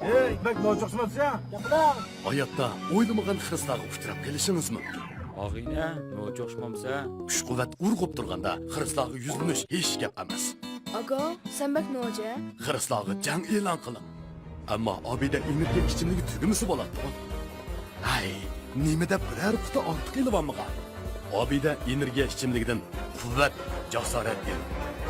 Ey, bak no'choqsizmasiz ya? Yapılar. Hayatda o'ylamagan xiristlarga uchrab kelishingizmi? Og'ayna, no'choqshmamsa? Kuch-quvvat urg'ib turganda xiristlarga yuzlanish hech gap emas. Aga, sen bak noja? Xiristlarga jang e'lon qiling. Ammo Obida energiya ichimligi tugimisi bo'ladi. Hay, nima deb biror quti ortiq ilvanmagan. Obida energiya ichimligidan quvvat, jasorat beradi.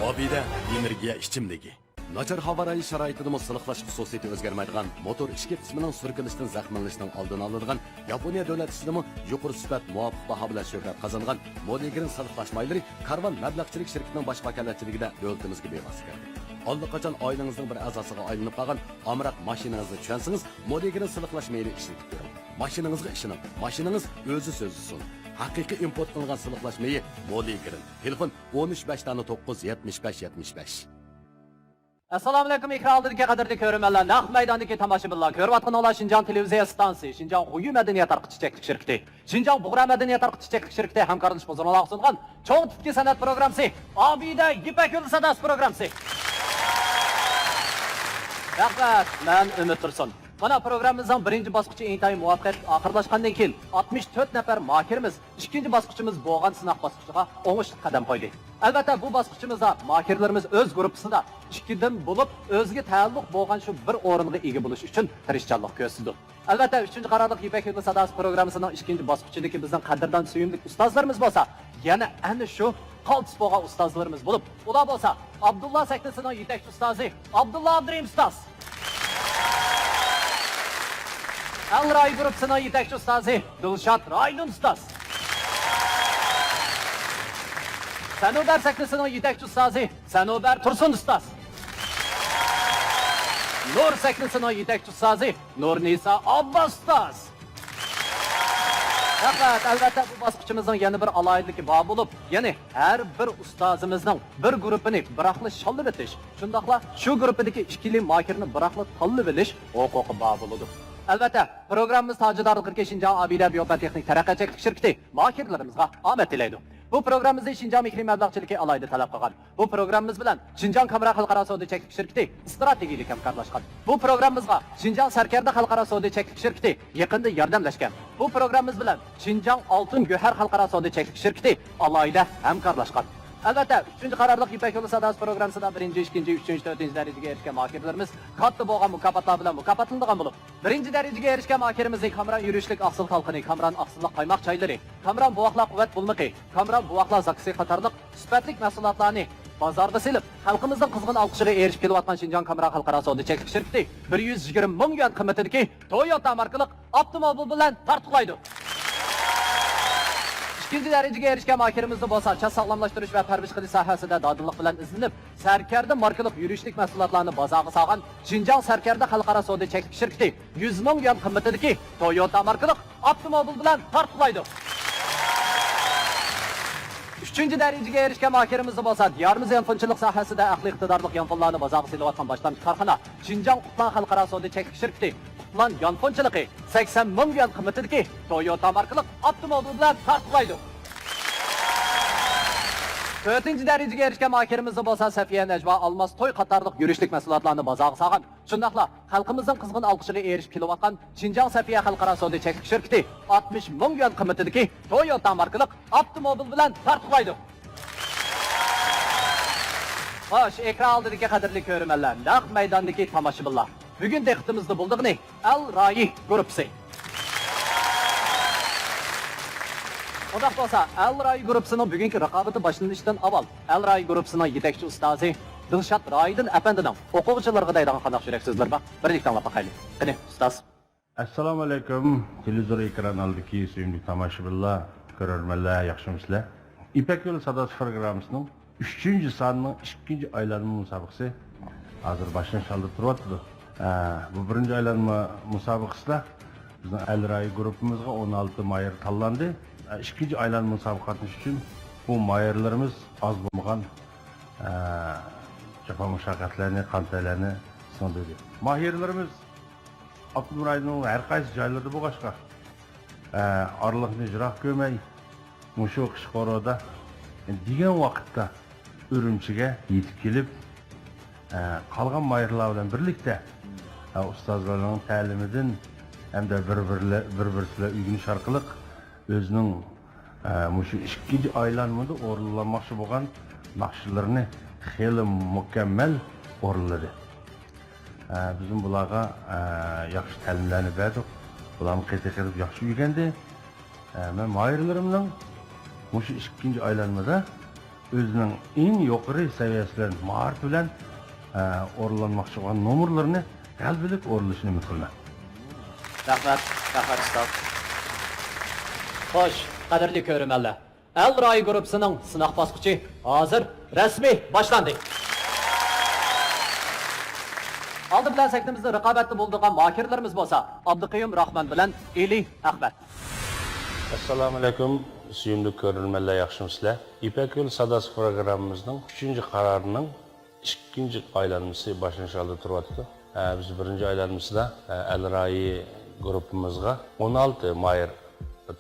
Obida energiya ichimligi. Nachar havoyi sharoitida musulqlash xususiyati o'zgarmaydigan motor ichki qismining surkilishdan zaxmlanishning oldini oladigan Yaponiya davlat ishidimi yuqori sifat muvofiq baho bilan shuhrat qozongan Modigrin sarflashmaylari Karvan mablag'chilik shirkatining bosh vakolatchiligida davlatimizga bevosita kirdi. Allaqachon oilangizning bir a'zosiga aylanib qolgan amroq mashinangizni tushunsangiz Modigrin sarflashmayli ishlatib ko'ring. Mashinangizga ishoning. Mashinangiz o'zi so'zsiz. Haqiqiy import qilingan sarflashmayi Modigrin. Telefon 13 Assalomu alaykum ekranlardagi qadrli ko'ruvchilar, naq maydondagi tomoshabinlar, ko'rayotgan olar Shinjon televiziya stansiyasi, Shinjon Xuyu madaniyat tarqatuvchi shirkati, Shinjon Bug'ra madaniyat tarqatuvchi shirkati hamkorlik bilan sungan cho'ng tipli san'at programmasi, Obida Ipak yo'li sadasi programmasi. Rahmat, men Umid Tursun. Mana programmamizning birinchi bosqichi intayin muvaffaqiyat oxirlashgandan keyin 64 nafar mahirimiz ikkinchi bosqichimiz bo'lgan sinov bosqichiga o'ngishli qadam qo'ydi. Albatta bu bosqichimizda mahirlarimiz o'z guruhida ikkidan bo'lib o'ziga taalluq bo'lgan shu bir o'ringa ega bo'lish uchun tirishchanlik ko'rsatdi. Albatta 3-qarorlik Ipak yo'li sadasi programmasining ikkinchi bosqichidagi bizning qadrdan suyumli ustozlarimiz bo'lsa, yana ana shu qaltis bo'lgan ustozlarimiz bo'lib, ular bo'lsa Abdullah seknasining yetakchi ustozi Abdullah Abdurim ustoz, Al-Ray grupsining yetakchi ustozi Dilshod Raydun ustoz, Sanobar seknasining yetakchi ustozi Sanobar Tursun ustoz, Nur seknasining yetakchi ustozi Nurnisa Abbos ustoz. Albatta bu bosqichimizning yana bir alohidaligi bor bo'lib, ya'ni har bir ustozimizning bir guruhini biroqli shollab o'tish, shundaqla shu guruhdagi ikkili mahirni biroqli tanlab olish huquqi bor bo'ladi. Albatta, programmamiz tajidorligi Shinjon Obida biotexnik taraqqiyot shirkati mahirlarimizga omad tilaydi. Bu programmamizda Shinjon mikro mablag'chiligi alohida talab qilgan. Bu programmamiz bilan Shinjon Kamera xalqaro savdo cheklik shirkati strategik hamkorlashgan. Bu programmamizga Shinjon Sarkarda xalqaro savdo cheklik shirkati yaqinda yordamlashgan. Bu programmamiz bilan Shinjon Oltin Go'har xalqaro savdo cheklik shirkati alohida hamkorlashgan. Albatta, 3-qarorlik Ipak yo'li sadasi programmasida 1-chi, 2-chi, 3-chi, 4-chi darajaga erishgan mahirlarimiz katta bo'lgan mukofotlar bilan mukofotlangan bo'lib, 1-chi darajaga erishgan mahirimizning Kamran yurishlik aqsil xalqini, Kamran aqsillik qaymoq choylari, Kamran buvoqlar quvvat bulmiqi, Kamran buvoqlar zaksi qatorliq sifatlik mahsulotlarni bozorga silib, xalqimizning qizg'in olqishiga erishib kelayotgan Shinjon Kamera xalqaro savdo cheklik shirkati 120 ming yuan qiymatidagi Toyota markali avtomobil bilan tartiblaydi. 2-chi darajaga erishgan mahirimizni bo'lsa, cha sog'lomlashtirish va parvarish qilish sohasida dodillik bilan izlanib, Sarkarda markalik yurishlik mahsulotlarini bozorga solgan Shinjon Sarkarda xalqaro savdo cheklik shirkati 100 ming yuan qiymatidagi Toyota markali avtomobil bilan tartiblaydi. 3-chi darajaga erishgan mahirimizni bo'lsa, diyorimiz yanfonchilik sohasida aqliy iqtidorli yanfonlarni bozorga solayotgan boshlang'ich korxona Shinjon Qutlan xalqaro savdo cheklik shirkati Qutlan yanfonchiligi 80 ming yuan qiymatidagi Toyota markali avtomobil bilan tartiblaydi. 4-chi darajaga erishgan mahirimizni bo'lsa, Safiya Najva Almas to'y qatorliq yurishlik mahsulotlarni bozorga solgan. Shundaqla xalqimizning qizg'in olqishiga erishib kelayotgan Shinjon Safiya xalqaro savdo cheklik shirkati 60 ming yuan qiymatidagi Toyota markali avtomobil bilan tartiblaydi. Xo'sh, ekran oldidagi qadrli ko'ruvchilar, naq maydondagi tomoshabinlar. Bugun diqqatimizda bo'ldig'ini Al-Ray guruhi. Odak bo'lsa, Al-Ray guruhining bugungi raqobati boshlanishidan avval Al-Ray guruhining yetakchi ustozi Dilshod Raydun apandining o'quvchilariga deydigan qanday yurak so'zlar bor? Birlikda anglab boqaylik. Qani, ustoz. Assalomu alaykum. Televizor ekran oldidagi suyimli tomoshabinlar, ko'ruvchilar, yaxshimisizlar? Ipak yo'li sadasi programmasining 3-sonining 2-chi aylanma musobaqasi hozir boshlanish oldi turibdi. Bu birinchi aylanma musobaqasida bizning Al-Ray guruhimizga 16 mahir tanlandi. 2-chi aylanma musobaqasi uchun bu mahirlarimiz az bo'lmagan jafo mushaqqatlarni, qantalarni sindirdi. Mahirlarimiz Abdurayning har qaysi joylarda bo'lg'ashqa orliqni jiroq ko'may, mushu qishqoroda degan vaqtda Urumchiga yetib kelib, qolgan mahirlar bilan birlikda ustozlarning ta'limidan hamda bir-birsiga uyg'unish orqali o'zining shu ikkinchi aylanmada o'rinlanmoqchi bo'lgan naqshlarni xeyli mukammal o'rinladi. Bizim bularga yaxshi ta'limlarni berdik. Bularni qayta qilib yaxshi o'rgandi. Men mayirlarimning shu ikkinchi aylanmada o'zining eng yuqori saviyasidan mahorat bilan o'rinlanmoqchi bo'lgan nomerlarni qalblik o'rinlashini umid qilaman. Rahmat ustoz. Xo'sh, qadrli ko'rmanlar. Al-Ray guruhining sinoq bosqichi hozir rasmiy boshlandi. Aldı bilan sektimizde raqobatda bo'ldigan makirlarimiz bo'lsa, Abduqayyum Rahman bilan Eli Ahmad. Assalomu alaykum, suyimli ko'rganlar, yaxshimisizlar? İpek Yo'l Sadosi programmamizning 3-qarorining 2-aylanmasi boshlanishda turibdi. Biz 1-aylanmasida Al-Ray guruhimizga 16 mayir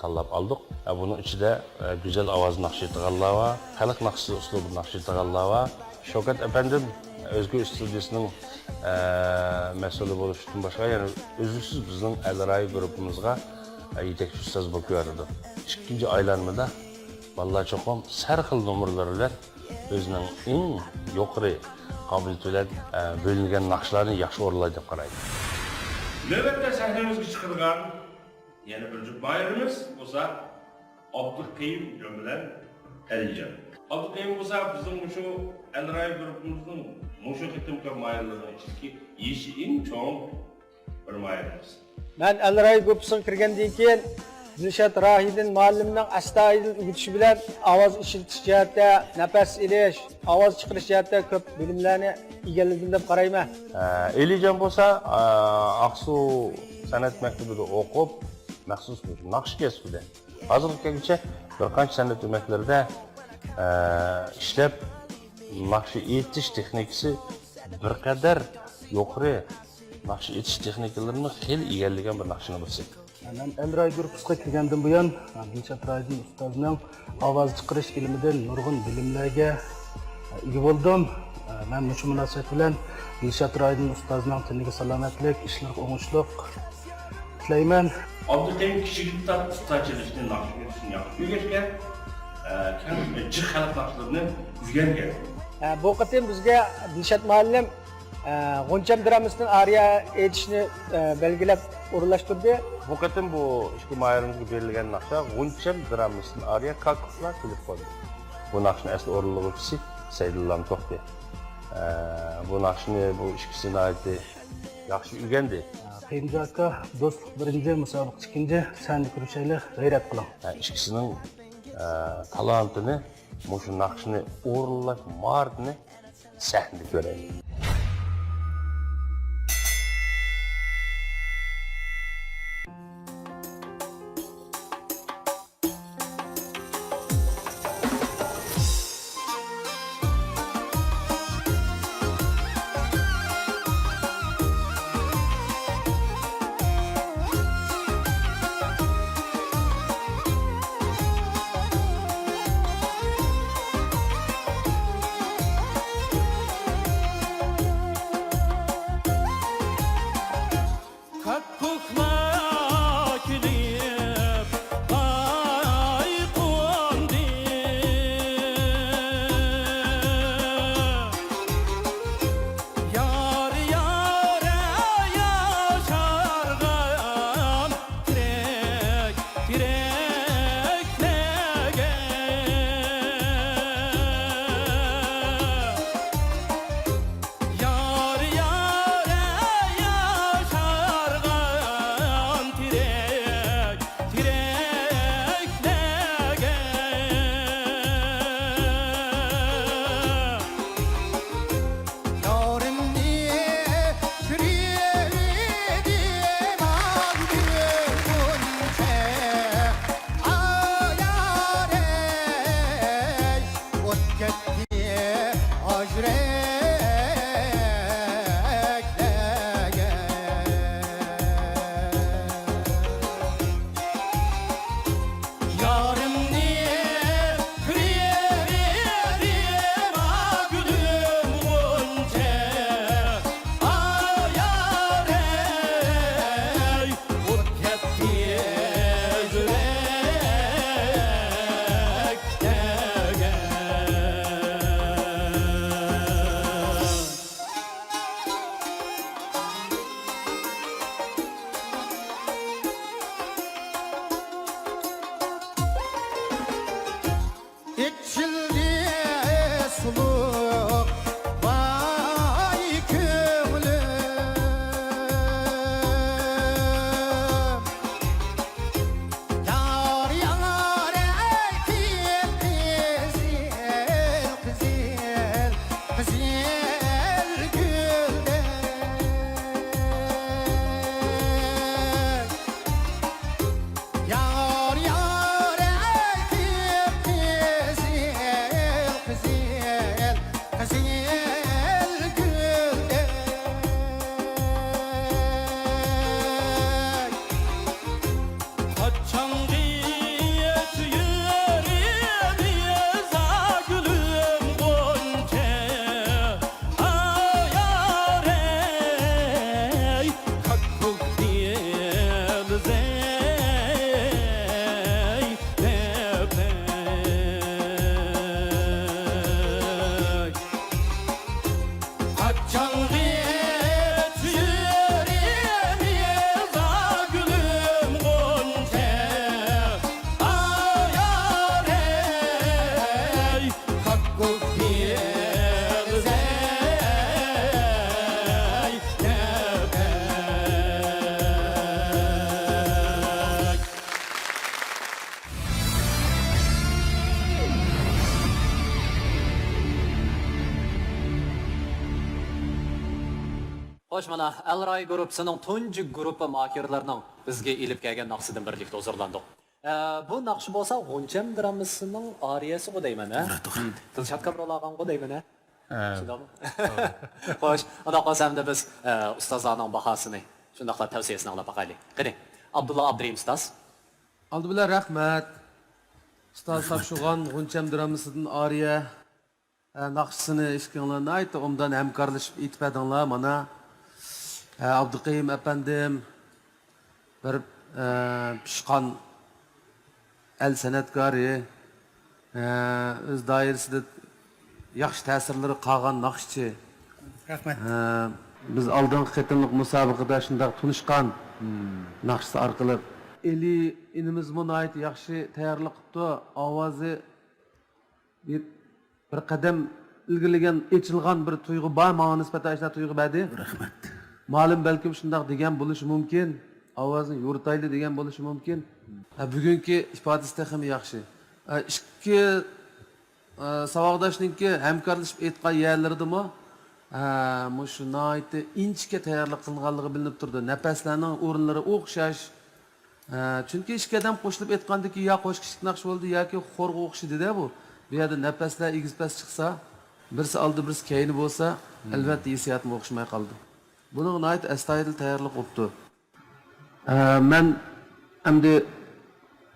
tanlab aldık. Bunun içinde güzel avaz nakş etganlar var, xalq naqshi uslubi nakş etganlar var. Şokat efendim Özgür Stüdyosu'nun mesulü bo'lishdan boshqa yani özüksüz bizning Al-Ray guruhimizga yetakchi ustoz bo'lib ko'rdi. 2-aylanmada vallahi cho'qim har xil nomerlar bilan o'zining eng yuqori qobiliyati bilan bo'lingan naqshlarni yaxshi o'rlaydi deb qaraydi. Navbatda sahnamizga chiqargan yana bir juft mayirimiz bo'lsa Abduqayyum bilan Alijon. Abduqayyum bo'lsa bizning shu Al-Ray guruhimizning shu qitimga mayirlarning ichidagi yeshi eng cho'ng bir mayirimiz. Ben Al-Ray grupsiga kirgandan keyin Dilshod Rohidin muallimning astoydil o'rgatishi bilan ovoz ishiltish jihatda, nafas ilish, ovoz chiqarish jihatda ko'p bilimlarni egalladim deb qarayman. Alijon bo'lsa Aqsu san'at maktabida o'qib, maxsus naqsh kasbida hozirgacha bir qancha san'at maktablarida ishlab naqsh etish texnikasi bir qadar yuqori naqsh etish texnikalarini xeyli egallagan bir naqshni bo'lsak. Ben Al-Ray grupsiga kirgandan buyon Dilshod Rohidin ustozning ovoz chiqarish ilmidan nurg'un bilimlarga ega bo'ldim. Men shu munosabat bilan Dilshod Rohidin ustozning tiniga salomatlik, ishlar o'ngishliq tilayman. Abduqayyum kichiklikdan ustachilikni naqshni yaxshi o'rgatgan, kam jiq xalq naqshlarini o'rgangan. Bu qatim bizga Dilshod muallim G'uncham dramasining ariya aytishni belgilab o'rinlashtirdi. Bu qatim bu ikki mayirimizga berilgan naqsha G'uncham dramasining ariya kakuflar qilib qo'ydi. Bu naqshni asli o'rinlovchisi Saydullam To'xti. Bu naqshni bu ikkisini aytdi yaxshi o'rgandi. Qiyinchi aka, do'stlik birinchi, musobaqa ikkinchi, sandi kurashaylik, g'ayrat qiling. Ikkisining talantini, shu naqshni o'rinlash maharatini sahnada ko'raylik. güzel gülde Yar yar ekip güzel güzel güzel gülde Kaçan diyet yüreğimiz gülüm gonca Ayar ey kakuk diyemiz ey tepey Kaçan diyet yüreğimiz gülüm gonca Ayar ey kakuk diyemiz ey tepey Xo'sh, mana Elray guruhining tunji guruhi makirlarining bizga ilib kelgan naqshidan birlikda huzurlandik. Bu naqsh bo'lsa G'uncham dramasining ariyasi deyman, ha? Dilshod Kabrolag'an deyman, ha? Shundaqmi? Xo'sh, unda qolsamda biz ustozlarning bahosini, shundaqla tavsiyasini olib boqaylik. Qani, Abdulla Abdurim ustoz. Aldı bilan rahmat. Ustoz Topshug'on G'uncham dramasidan ariya naqshisini ishkinglarni aytdi. Undan hamkorlashib etib edinglar. Mana Abduqayim efendim bir pishqon el san'atkori o'z doirasida yaxshi ta'sirlari qolgan naqshchi. Rahmat. Biz oldingi qitimliq musobaqada shunday tunishgan naqshsi orqali eli inimiz munoyit yaxshi tayyorlik qilibdi. Ovozi bir qadam ilgiligan echilgan bir tuyg'u bor, menga nisbatan ashna tuyg'u badi. Rahmat. Ma'lum balkim shunday degan bo'lishi mumkin. Ovozni yuritayli degan bo'lishi mumkin. Bugungi ifodasi ham yaxshi. Ikki savodoshningki hamkorlashib aytgan yerlaridimi? Mushu noiti inchga tayyorlik qilganligi bilinib turdi. Nafaslarning o'rinlari o'xshash. Chunki ikki odam qo'shilib aytgandiki, yo qo'shkichlik naqsh bo'ldi yoki xo'rg'a o'xshaydi-da bu. Bu yerda nafaslar egizpas chiqsa, birisi oldi, birisi keyini bo'lsa, albatta hissiyatga o'xshamay qoldi. Buning noit astoydil tayyorlik bo'libdi. Men endi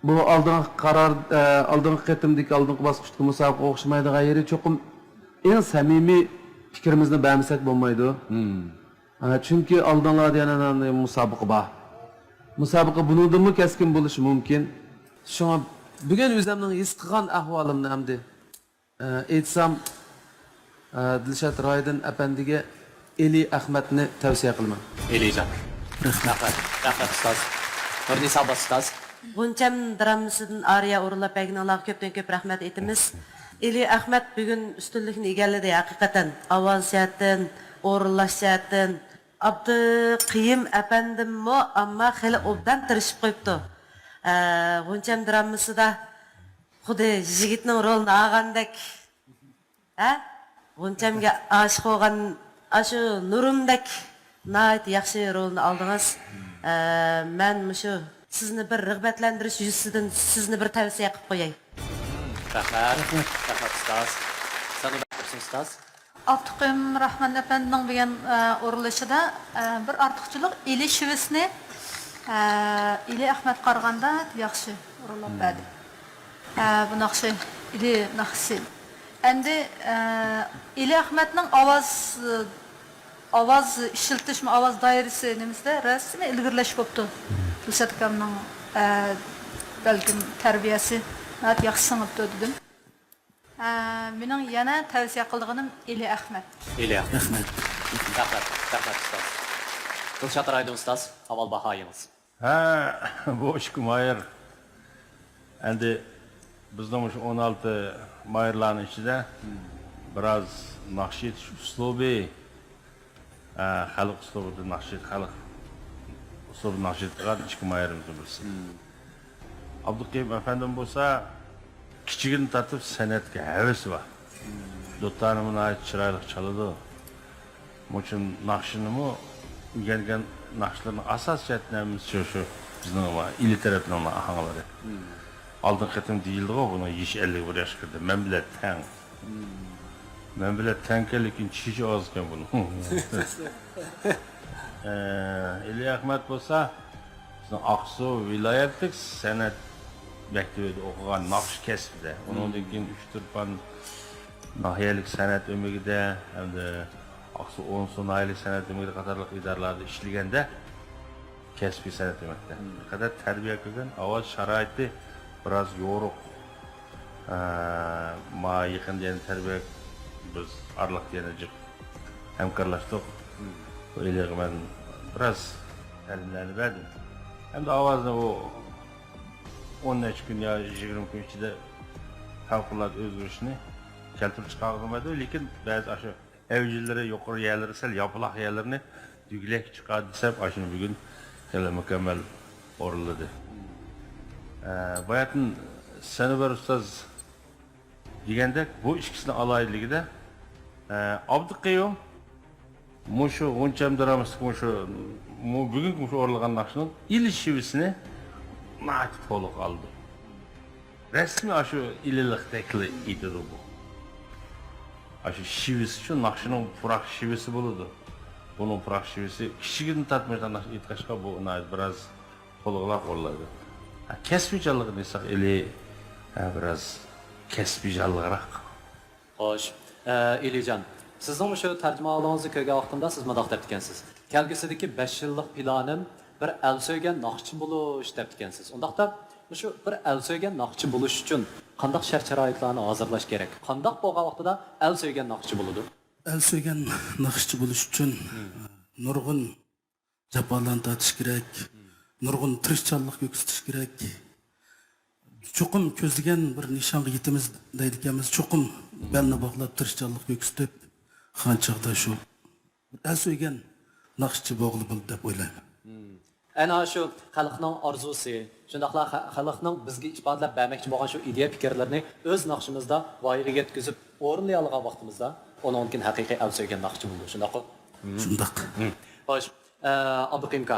bu oldingi qaror, oldingi qitimdagi oldingi bosqichdagi musobaqa o'xshamaydigan yeri cho'qim eng samimiy fikrimizni bermasak bo'lmaydi. Chunki oldinlarda yana musobaqa bor. Musobaqa buningdanmi keskin bo'lishi mumkin. Shunga bugun o'zimning his qilgan ahvolimni endi aytsam, Dilshod Roydin apandiga Eli Ahmadni tavsiya qilaman. Elijon. Rahmat. Rahmat ustoz. Nurnisa ustoz. G'uncham dramasidan ariya o'rinlab berganlarga ko'pdan ko'p rahmat aytamiz. Eli Ahmad bugun ustunlikni egalladi haqiqatan. Ovoz jihatdan, o'rinlash jihatdan. Abduqayim apandimmi, ammo xili obdan tirishib qo'yibdi. G'uncham dramasida xuddi yigitning rolini olgandek, G'unchamga oshiq bo'lgan ashu Nurumdek nayt yaxshi rolni oldingiz. Men mushu sizni bir rag'batlantirish yuzasidan sizni bir tavsiya qilib qo'yay. Rahmat. Rahmat ustoz. Sana ustoz. Abduqayim Rahman efendining degan o'rinlashida bir ortiqchilik Eli Shivesni Eli Ahmad qaraganda yaxshi o'rinlab berdi. Bu naqshi Eli naqshi. Endi Eli Ahmadning ovoz ishiltish, ovoz doirasi nimizda rasmi ilgirlash bo'pti. Dilshod akamning balkim tarbiyasi yaxshi singibdi dedim. Mening yana tavsiya qilganim Eli Ahmad. Eli Ahmad. Rahmat. Rahmat ustoz. Dilshod Roydin ustoz, avval bahoyingiz. Bu ishki mayır. Endi bizning shu 16 mayırlarning ichida biraz naqsh etish uslubi, xalq uslubida naqsh etish, xalq uslubida naqsh etgan ishki mayırimiz birisi. Abduqayim efendim bo'lsa, kichigini tatib san'atga havasi bor. Duttanımın ait çıraylık çalıdı. Muçun nakşını mı gelgen nakşlarının asas şetlemiz şu bizden ama ili tarafından olan ahanları. Aldın kıtım değildi o bunu yiş 51 yaş kırdı. Ben bile ten. Ben bile tenkerlikin çiçi azken bunu. İli Ahmet bolsa bizden Aksu vilayetlik senet mektebide okugan nakş kesbide. Onun için 3 turpan nahiyelik senet ömürde hem de Aksu 10 son nahiyelik senet ömürde katarlık idarlarda işligende kesbi senet ömürde. Ne kadar terbiye kılgan, avaz şaraiti biraz yoruk. Ma yakın diyen terbiye biz arlık diyenecek hemkarlaştık. Öyle ben biraz elimlerini verdim. Hem de avazda o 13 gün ya 20 gün içinde favqulodda özgürüşünü keltirib chiqarmadi, lekin ba'zi shu evcillari yuqori yerlari sal yopiq yerlarini dügülek chiqadi desam, shuni bugun hali mukammal o'rinladi. Bayatın Sanobar ustoz degandek bu ikkisini alayligida Abduqayyum mushu g'unchamdiramiz bugungi mushu o'rlagan naqshning ilishibisini naat to'liq oldi. Resmi şu ililikdekli idi bu. Şu şivisi şu nakşının purak şivisi buludu. Bunun purak şivisi kişinin tatmıştan nakşı itkaşka bu naat biraz to'liqroq o'rladi. Kesbicanlık desak ili biraz kesbicanlıqroq. Xo'sh, Elijon, sizning shu tarjima oldingizni ko'rgan vaqtimda siz mundoq deb ekansiz. Kelgusidagi 5 yillik planim bir el so'ygan naqshchi bo'lish deb ekansiz. Undaqda shu bir el so'ygan naqshchi bo'lish uchun qanday shart-sharoitlarni hozirlash kerak? Qanday bo'lgan vaqtida el so'ygan naqshchi bo'ladi? El so'ygan naqshchi bo'lish uchun nurg'un jafolarni tortish kerak, nurg'un tirishchanlik ko'rsatish kerak. Cho'qim ko'zlagan bir nishonga yetimiz deydiganmiz, cho'qim belni bog'lab tirishchanlik ko'rsatib, qanchaqda shu el so'ygan naqshchi bo'g'li bo'ldi deb o'ylayman. Ana shu xalqning orzusi, shundaqla xalqning bizga ifodalab bermoqchi bo'lgan shu ideya fikrlarni o'z naqshimizda voyaga yetkazib o'rinlay olgan vaqtimizda onun uchun haqiqiy el so'ygan naqshchi bo'ldi. Shundaqmi? Shundaq. Xo'sh, Abduqimka,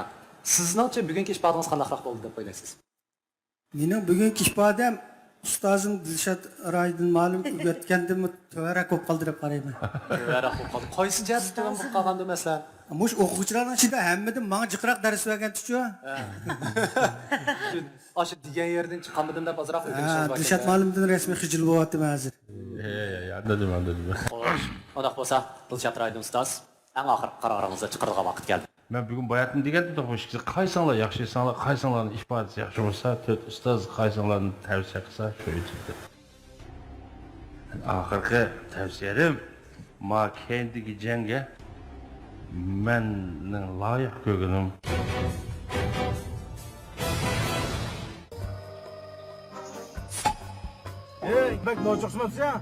sizningcha bugungi ifodingiz qanaqroq bo'ldi deb o'ylaysiz? Mening bugungi ifodam ustozim Dilshod Roydan ma'lum o'tgandim, to'g'ri ko'p qoldi deb qarayman. To'g'ri ko'p qoldi. Qaysi jihatdan bo'lib qolganda masalan? Mush o'quvchilarning ichida hammadan menga jiqroq dars bergan-chi. Aşı degan yerdan chiqqanmidim deb ozroq o'rganishimiz bor. Dilshod ma'lumdan rasmiy xijil bo'lyaptimi hozir? Anladım. Xo'sh, undaq bo'lsa, Dilshod Roydan ustoz, eng oxirgi qaroringizni chiqaradigan vaqt keldi. Ben bugün bayatın degandim da hoş ikisi qaysanlar yaxshi insanlar, qaysanlarning ifodasi yaxshi bo'lsa, to'rt ustoz qaysanlarni tavsiya qilsa şöyle çıktı. Oxirgi tavsiyam ma kendigi jangga mening loyiq ko'rganim bak nojoqsizmisiz ya?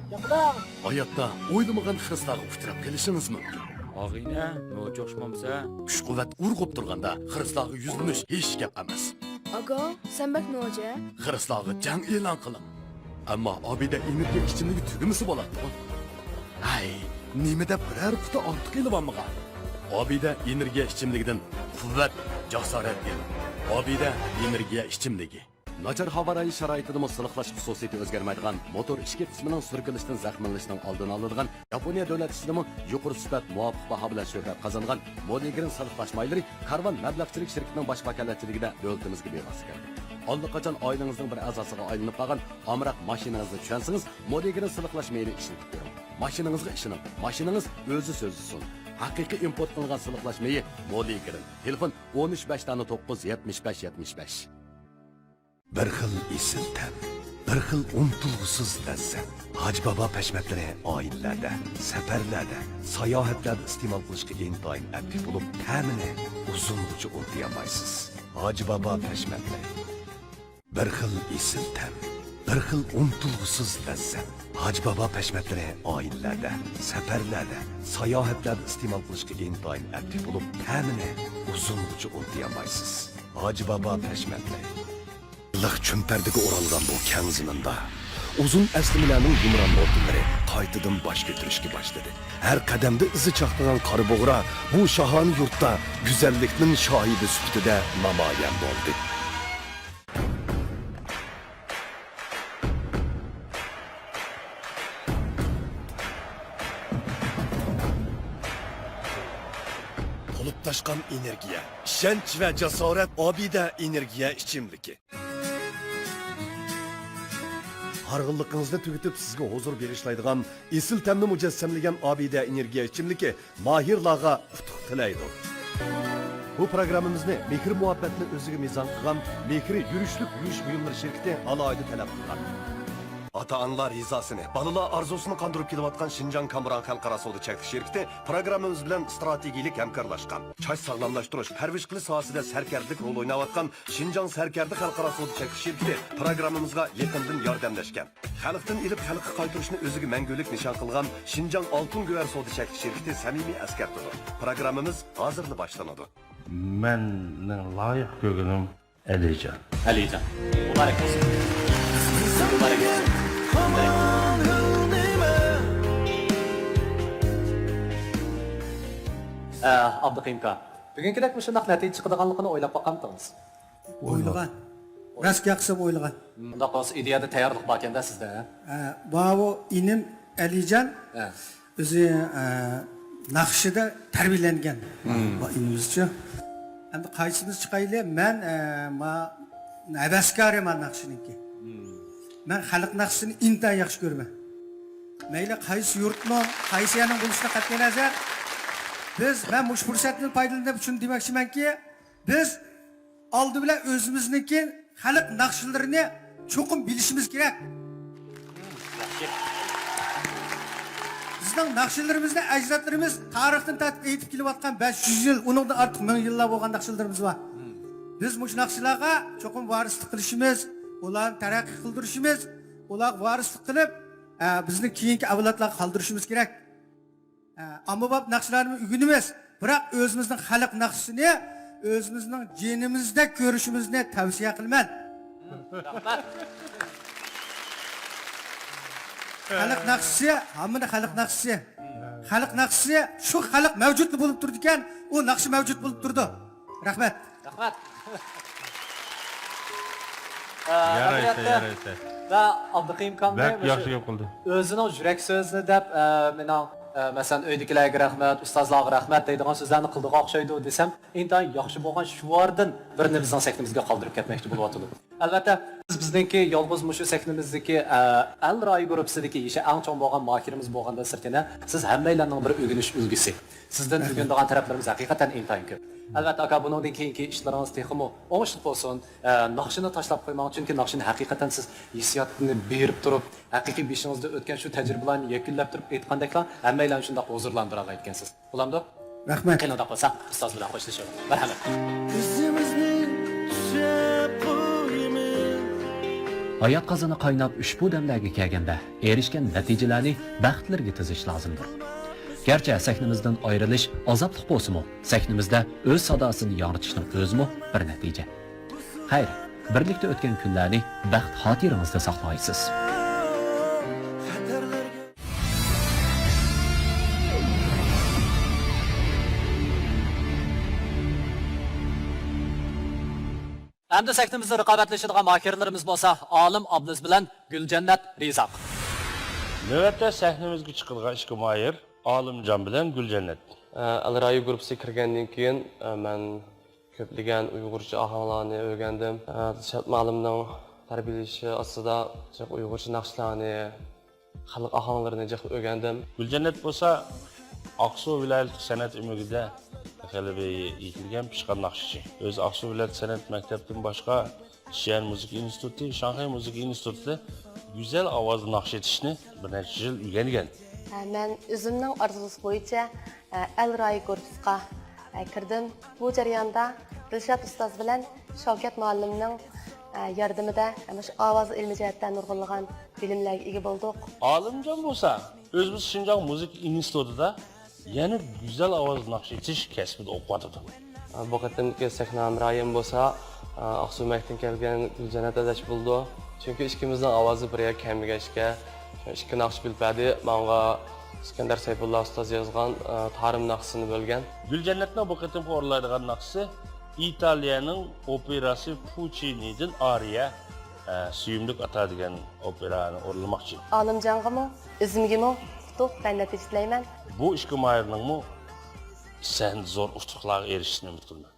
Hayotda o'ylamagan xiristlarga uchrab kelishingiz mumkin. Ağine, nojoqsizmamsa? Kuch-quvvat urg'ib turganda xiristlarga yuzlanish hech gap emas. Aga, sen bak noja? Xiristlarga jang e'lon qiling. Ammo obida energiya ichimligi tugimisi bo'ladi. Hay, nimada biror quti ortiq ilibammigan? Obida energiya ichimligidan quvvat, jasorat kel. Obida energiya ichimligi. Nachar havoyi sharoitida musulhlash xususiyati o'zgarmaydigan motor ichki qismining surkilishdan zaxmlanishning oldini oladigan Yaponiya davlat ishidami yuqori sifat muvofiq baho bilan shuhrat qozongan Modigrin sarflash maylari karvon mablag'chilik shirkatining bosh vakolatchiligida davlatimizga bevosita keldi. Allaqachon oilangizning bir a'zosiga aylanib qolgan amroq mashinangizni tushunsangiz, Modigrin sarflash mayli ishini ko'ring. Mashinangizga ishoning. Mashinangiz o'zi so'zlisin. Haqiqiy import qilingan sarflash mayi Modigrin. Telefon 13 tane 975 Bir xil esil tam, bir xil unutilg'usiz lazzat. Hoji Bobo pashmatlari oilalarda, safarlarda, sayohatlarda iste'mol qilishga intoyin aktiv bo'lib, ta'mini uzungacha unutmaysiz. Hoji Bobo pashmatlari. Bir xil esil tam, bir xil unutilg'usiz lazzat. Hoji Bobo pashmatlari oilalarda, safarlarda, sayohatlarda iste'mol qilishga intoyin aktiv bo'lib, ta'mini uzungacha unutmaysiz. Hoji Bobo pashmatlari. Liq chumpardiga o'ralgan bu kang zaminda uzun eslimelerinin yumran notaları qaytadan baş götürüşke başladı. Her kademde izi çaktıran karı boğra bu şahane yurtta güzelliknin şahidi süpütüde namayan oldu. Olup taşkan energiya, işenç ve cesaret abide energiya içimliki. Hargınlığınızda tüketip sizge huzur berişlaydigan, esil temni mücessemligen abide energiya içimliki Mahir Lağa utuq tilaydi. Bu programımızda mehir muhabbetini özüge mizan kılgan Mehri Yürüşlük Yürüyüş Buyumları şirketi alaydı talep kılgan. Ata-analar rizasını, balalar arzusunu kandırıp kilovatkan Şinjan Kamuran Halkara Sodu Çekti şirketi programımız bilen stratejilik hemkarlaşkan. Çay sağlamlaştırış, perviş kılı sahasında serkerlik rol oynavatkan Şinjan Serkerdik Halkara Sodu Çekti şirketi programımızga yakından yardımlaşkan. Halktan ilip halkı kaytırışını özüge mengülük nişan kılgan Şinjan Altın Güver Sodu Çekti şirketi samimi eskertidir. Programımız hazırlı başlanadı. Menin layık gögünüm Alican. Alican. Mübarek olsun. Mübarek olsun. Abdukayimka, bugünkidek mi şundaq natija chiqadiganligini o'ylab boqqanmisiz? O'ylagan. Rast yaqsa o'ylagan. Undaq bo'lsa ideyada tayyorlik bor ekanda sizda. Bu inim Alijan o'zi naqshida tarbiyalangan. Bu inimizchi. Endi qaysimiz chiqayli? Men navaskariman naqshiniki. Men xalq naqshini inta yaxshi ko'raman. Mayli qaysi yurtni, qaysi yerning bo'lishini qat'iy nazar ben bu fursatni foydalanib shuni demoqchimanki, biz oldi bilan o'zimizniki xalq naqshlarini cho'qim bilishimiz kerak. Bizning naqshlarimizni ajdodlarimiz tarixdan tatib aytib kelayotgan 500 yil, undan ortiq 1000 yillar bo'lgan naqshlarimiz bor. Biz bu naqshlarga cho'qim varislik qilishimiz, ularni taraqqiy qildirishimiz, ular varislik qilib, bizni keyingi avlodlarga qoldirishimiz kerak. Ama bu naqshlarni ugunimiz, biroq o'zimizning xalq naqshini o'zimizning jinimizda ko'rishimizni tavsiya qilaman. Rahmat. Xalq naqshi, hammani xalq naqshi. Xalq naqshi shu xalq mavjud bo'lib turdi ekan, u naqshi mavjud bo'lib turdi. Rahmat. Rahmat. Yaraysa. Va Abdukayimkan Bak yaxshi gap qildi. O'zining yurak so'zini deb meni masalan uydagilarga rahmat, ustozlarga rahmat deydigan so'zlarni qildiga o'xshaydi desam, intayin yaxshi bo'lgan shuvardan birini bizning sahnimizga qoldirib ketmoqchi bo'lyapti. Albatta, bizningki yolg'iz mushu sahnimizdagi Al Rai guruhisidagi ishi eng chong bo'lgan mohirimiz bo'lganda sirtina, siz hammalarning bir o'rganish ulgusi. Sizdan o'rganadigan taraflarimiz haqiqatan intayin ko'p. Albatta aka, bundan keyingi ishlaringiz texmo o'ngishli bo'lsin. Naqshini tashlab qo'ymang, chunki naqshini haqiqatan siz hissiyotni berib turib, haqiqiy beshingizda o'tgan shu tajribalarni yakunlab turib aytgandeklar, hammalarni shunday huzurlantirib aytgansiz. Bo'lamdi? Rahmat. Qanday bo'lsa, ustoz bilan xo'shlashamiz. Marhamat. Hayat qazini qaynab ushbu damlarga kelganda erishgan natijalarni baxtlarga tizish lozimdir. Gerçi sahnimizdan ayrilish azobli bo'lsa-mu, sahnimizda o'z sadosini yangritishning o'zimi bir natija. Xayr, birlikda o'tgan kunlarni baxt xotirangizda saqlaysiz. Hamda sahnimizda raqobatlashadigan mohirlarimiz bo'lsa, Olim Abduz bilan Guljannat Rizaq. Navbatda sahnimizga chiqilgan ikki mohir Olimjon bilan Guljannat. Al Rai guruhiga kirgandan keyin men ko'plagan Uyg'urcha ohanglarni o'rgandim. Dilshod ma'limning tarbiyalashi ostida Uyg'urcha naqshlarni, xalq ohanglarini o'rgandim. Guljannat bo'lsa, Aqsu viloyat san'at umugida g'alabaga yetilgan pishqan naqshchi. O'zi Aqsu viloyat san'at maktabidan boshqa Xi'an Musiqa instituti, Shanxay Musiqa institutida güzel ovoz naqsh etishni bir necha yil o'rgangan. Men o'zimning orzusi bo'yicha Al Rai guruhiga kirdim. Bu jarayonda Dilshod ustoz bilan Shavkat muallimning yordamida shu ovoz ilmi jihatdan nurg'unlagan bilimlarga ega bo'ldik. Olimjon bo'lsa, o'zimiz Shinjong Musiqa institutida yana güzel ovoz naqsh etish kasbida o'qiyotdi. Bu qatimki sahna amrayim bo'lsa, Aqsu maktabdan kelgan Guljannat adash bo'ldi. Çünkü ikimizning ovozi birga kelmagachga ikki naqsh bilib berdi. Menga İskender Sayfullah ustoz yozgan tarim naqsini bo'lgan. Gülcennet'in bu qitimki o'rlaydigan naqsi İtalya'nın operası Puccini'den Aria suyumluk ata degan operani o'rlamoqchi. Olimjonga o'zimga qutuq va natija tilayman. Bu ishki mayirning sen zo'r ustuqlarga erishishini umid qilaman.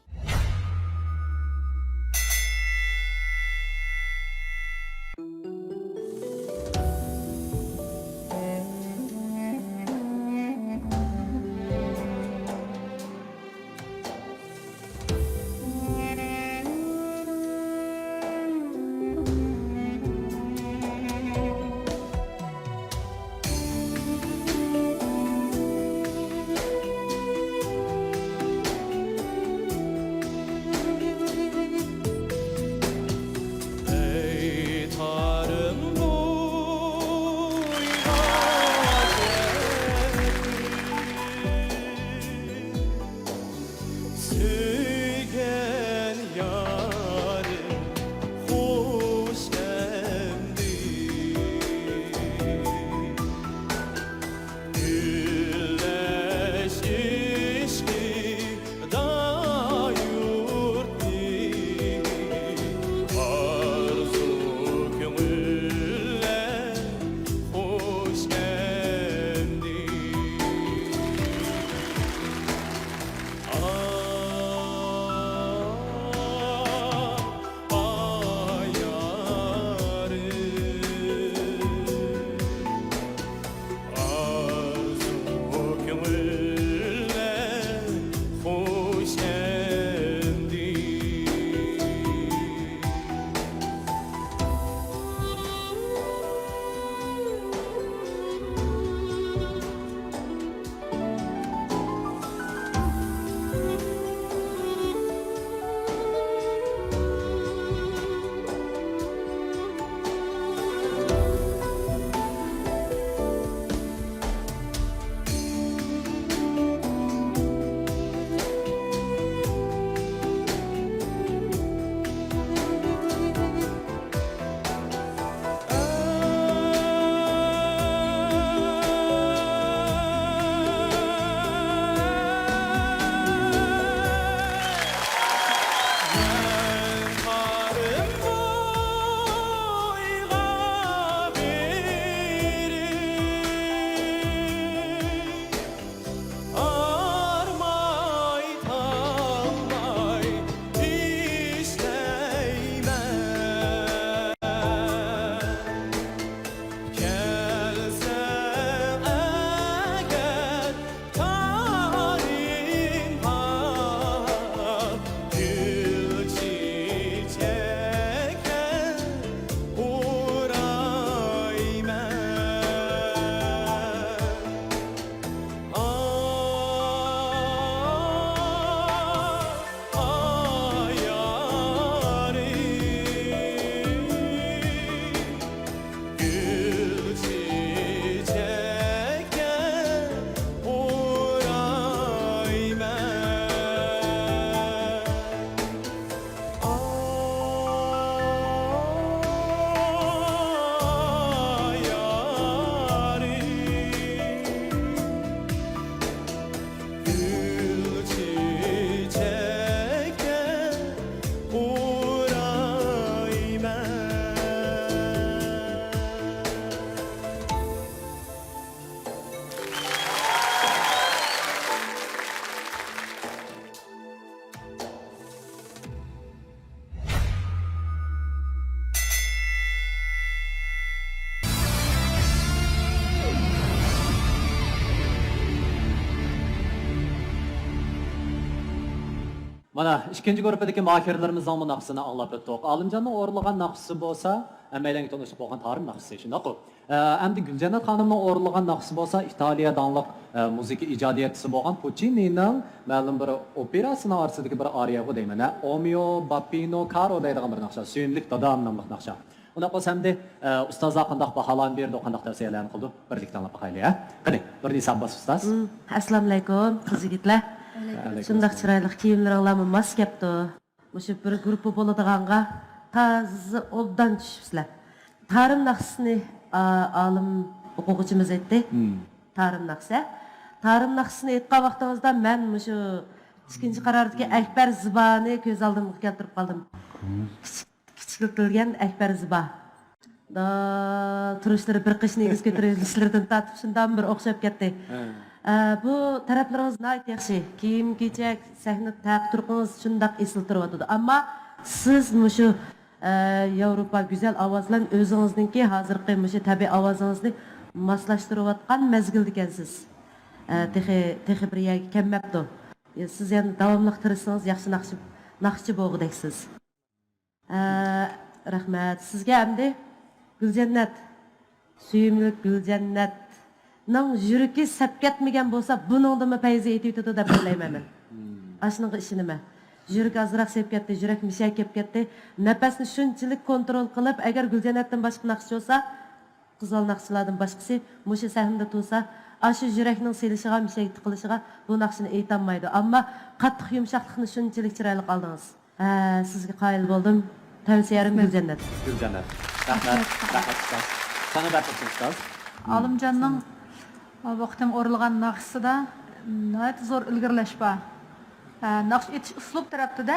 Mana ikinci gruppdagi mahirlarimizning bu naqsini anglab o'tdik. Olimjonning o'rlagan naqsi bo'lsa, hammalarga tanishib bo'lgan tarim naqsi shunaqo. Endi Guljanat xonimning o'rlagan naqsi bo'lsa, Italiya danliq musiqa ijodiyatchisi bo'lgan Puccinining ma'lum bir operasini orasidagi bir aria bu deyman. O mio babbino caro deydigan bir naqsha, suyimlik dadam nomli naqsha. Unda bo'lsa-hamda ustozlar qanday baholan berdi, qanday tavsiyalarni qildi, birlikda anglab boqaylik, ha? Qani, bir nisabas ustoz. Assalomu alaykum, qizigitlar. Şundaq chiroyli kiyimlaringlarni mos kepti. Mushu bir guruh bo'ladiganға tazı obdan tushibsizlar. Tarım naqsini alim o'quvchimiz aytdi. Tarım naqsi. Tarım naqsini aytgan vaqtingizda men shu ikkinchi qarordagi Akbar Zibani ko'z oldimga keltirib qoldim. Kichikilgan Akbar Ziba. Da turishları bir qish negiz ko'tarilishlardan tatib shundan bir o'xshab ketdi. Bu taraflarınız nayt yaxshi. Kiyim kechak, sahna taq turqingiz shundaq esil turyapti. Ammo siz shu Yevropa güzel ovozlan o'zingizningki hozirgi shu tabiiy ovozingizni moslashtirayotgan mezgilda ekansiz. Texi bir yerga kelmabdi. Siz yana davomli tirishsangiz yaxshi naqshchi bo'lgudaksiz. Rahmat. Sizga hamda Gülcennat, suyimlik Gülcennat nang yuragi sap ketmagan bo'lsa, buningdimi fayzi yetib deb o'ylayman men. Ashunga ishonima. Yurak azroq sap ketdi, yurak mishak kelib ketdi. Nafasni shunchalik kontrol qilib, agar Gülcennatdan boshqa naqshchi bo'lsa, qizil naqshchilardan boshqasi mushu sahnada tursa, ashu yurakning selishiga, mishak tiqilishiga bu naqshni aytolmaydi. Ammo qattiq yumshoqlikni shunchalik chiroyli qildingiz. Sizga qoyil bo'ldim. Tavsiyalarim Gülcennat. Gülcennat. Rahmat ustoz. Sana batib ustoz. Alimjonning vaqtim o'rilgan naqshida nihoyat zo'r ilgirlash bor. Naqsh etish uslub tarafida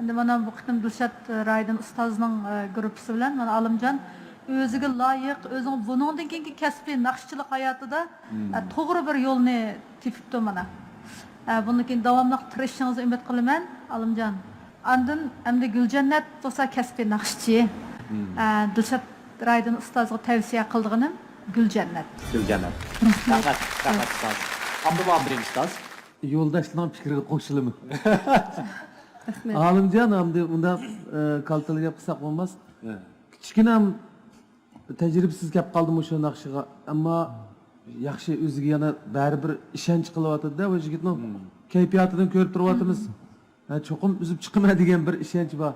endi mana bu qitim Dilshod Raydin ustozning gruppasi bilan mana Alimjon o'ziga loyiq, o'zining buningdan keyingi kasbiy naqshchilik hayotida to'g'ri bir yo'lni tepibdi mana. Bundan keyin davomli tirishingizni umid qilaman, Alimjon. Andın endi Gülcennat bo'lsa kasbiy naqshchi. Dilshod Raydin ustozga tavsiya qilganim Gülcennat. Gülcennat. Rahmat ustoz. Abdulloh Abrim ustoz. Yo'ldoshlarning fikriga qo'shilimi? Olimjon hamda unda kaltalı gap qilsak bo'lmas. Kichkinam tajribasiz gap qoldim o'sha naqshiga, ammo yaxshi o'ziga yana baribir ishonch qilyapti-da, o'sha yigitning kayfiyatidan ko'rib turyapmiz. Cho'qim uzib chiqma degan bir ishonch bor.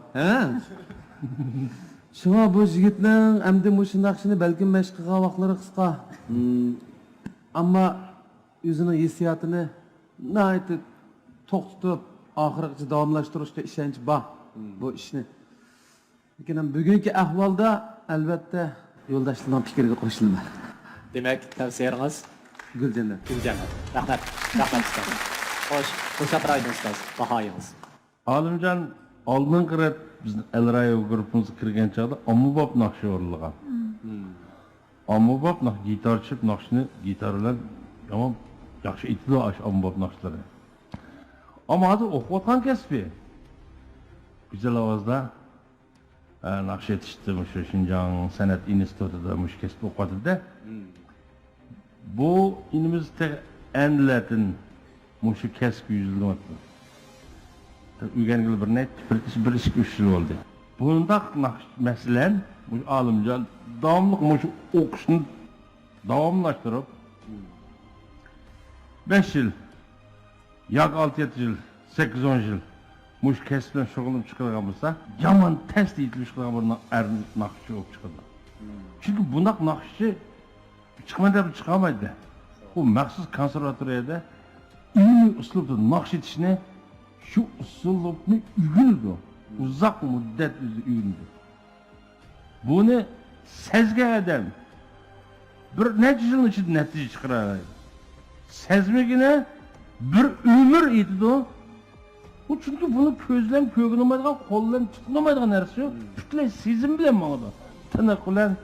Shuna bu yigitning hamda o'sha naqshini balkim mashq qilgan vaqtlari qisqa. Ammo o'zining hissiyotini nayt to'xtatib oxirigacha davomlashtirishga ishonch bor bu ishni. Lekin bugungi ahvolda albatta yo'ldoshlarning fikriga qo'shilaman. Demak, tavsiyangiz Gülcennat. Gülcennat. Rahmat ustoz. Xo'sh, Dilshod Raydin ustoz, bahoyingiz. Olimjon oldingi ret bizni Elrayo guruhimizga kirgan chog'da ommabop naqsh o'rilgan. Ommabop naqsh gitarchi naqshni gitar bilan yomon yaxshi aytdi ommabop naqshlari. Ammo hozir o'qiyotgan kasbi güzel ovozda naqsh etishdi shu Shinjong san'at institutida mush kasb o'qiyotdi-da. Bu inimizda anlatin mushu kasb yüzüldü. Uyganigil bir net, bir ish 3 yil bo'ldi. Bundaq masalan, bu olimjon davomli mushu o'qishni davomlashtirib 5 yil, yoki 6-7 yil, 8-10 yil mush kasb bilan shug'ullanib chiqargan bo'lsa, yomon test etilish qilgan bir naqshchi bo'lib chiqadi. Chunki bundaq naqshchi chiqmada chiqamaydi. Bu maxsus konservatoriyada ilmiy uslubda naqsh etishni şu usulubni ügündü. Uzak müddet ügündü. Bunu sezgen adam bir neçe yılın içinde netice çıkarır. Sezmegine bir ömür idi o. O çünkü bunu közlem kögünemaydigan, kollan çıkınamaydigan narsa yok. Bütünley sezim bilen bana da. Tırnak bilen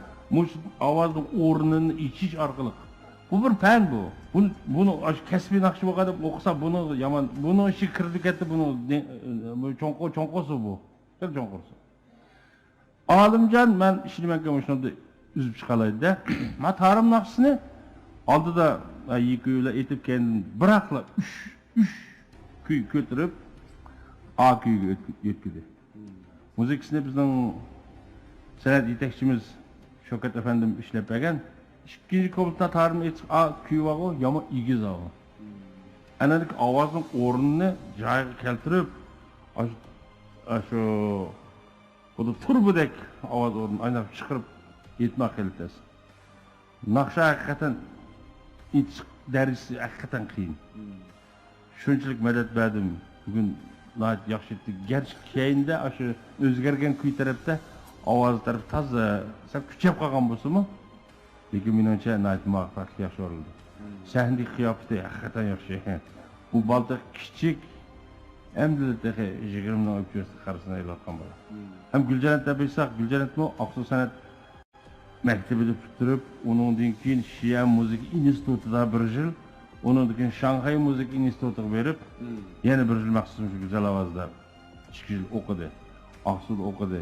avazın ornunu içiş arkalık. Bu bir fen bu. Bunu kasbiy naqshchi bo'lgan deb o'qisa buni yomon, buni ishi kirdi ketdi, buni cho'nqo'si bu. Bir cho'nqo'si. Olimjon men ishlaymankan shunda uzib chiqalaydi-da. Men tarım naqshisini oldida 2 yil etib keldim. Biroqla 3 kuy ko'tirib A kuyga yetkazdi. Muzikasini bizning san'at yetakchimiz Shokat afandim ishlab bergan. İkinci komutan tarım etip küyü var o, yama igiz var. Anadaki avazın ornunu cayga keltirip, şu bu da turbudek avaz ornunu aynen çıkarıp yetmek keltiriz. Nakşa hakikaten derisi hakikaten kıyın. Şunçilik medet verdim. Bugün nahit yaxşı ettik. Gerçi keyinde şu özgergen küy tarafta ovoz taraf toza, sal kuchayib qolgan bo'lsa-mu, lekin menimcha naytmoq farqi yaxshi o'rildi. Sahnadagi qiyofati haqiqatan yaxshi. Bu balta kichik endi 20 ming o'pchisi qarasini aylayotgan bola. Ham Guljanatda bilsak, Guljanatmi Aqsu san'at maktabida bitirib, uningdan keyin Shia muzika institutida 1 yil, uningdan keyin Shanxay muzika institutiga berib, yana 1 yil maxsus shu go'zal ovozda 2 yil o'qidi. Aqsuda o'qidi.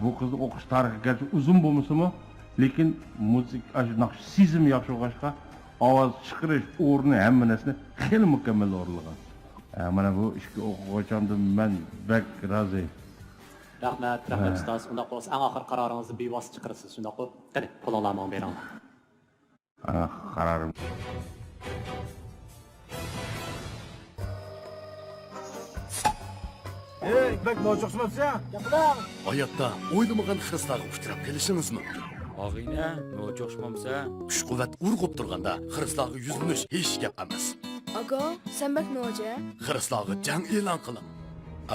Bu qizni o'qish tarixi garchi uzun bo'lmasa-mu, lekin muzika naqsh sizm yaxshi o'qishga, ovoz chiqarish o'rni hamma narsani xeyli mukammal o'rlagan. Mana bu ishga o'quvchimdan men bak rozi. Rahmat ustoz. Undaq bo'lsa, eng oxir qaroringizni bevosita chiqarasiz, shundaq qilib. Qani, qo'linglarni beringlar. Qarorim. bak no'choqsizsan. Gapiring. Hayotda o'ylamagan xiristlarga uchrab kelishingiz mumkin. Og'ayna, no'choqsmamsa, Kuch-quvvat urg'ib turganda xiristlarga yuzlanish hech gap emas. Aga, sen bak noja? Xiristlarga jang e'lon qiling.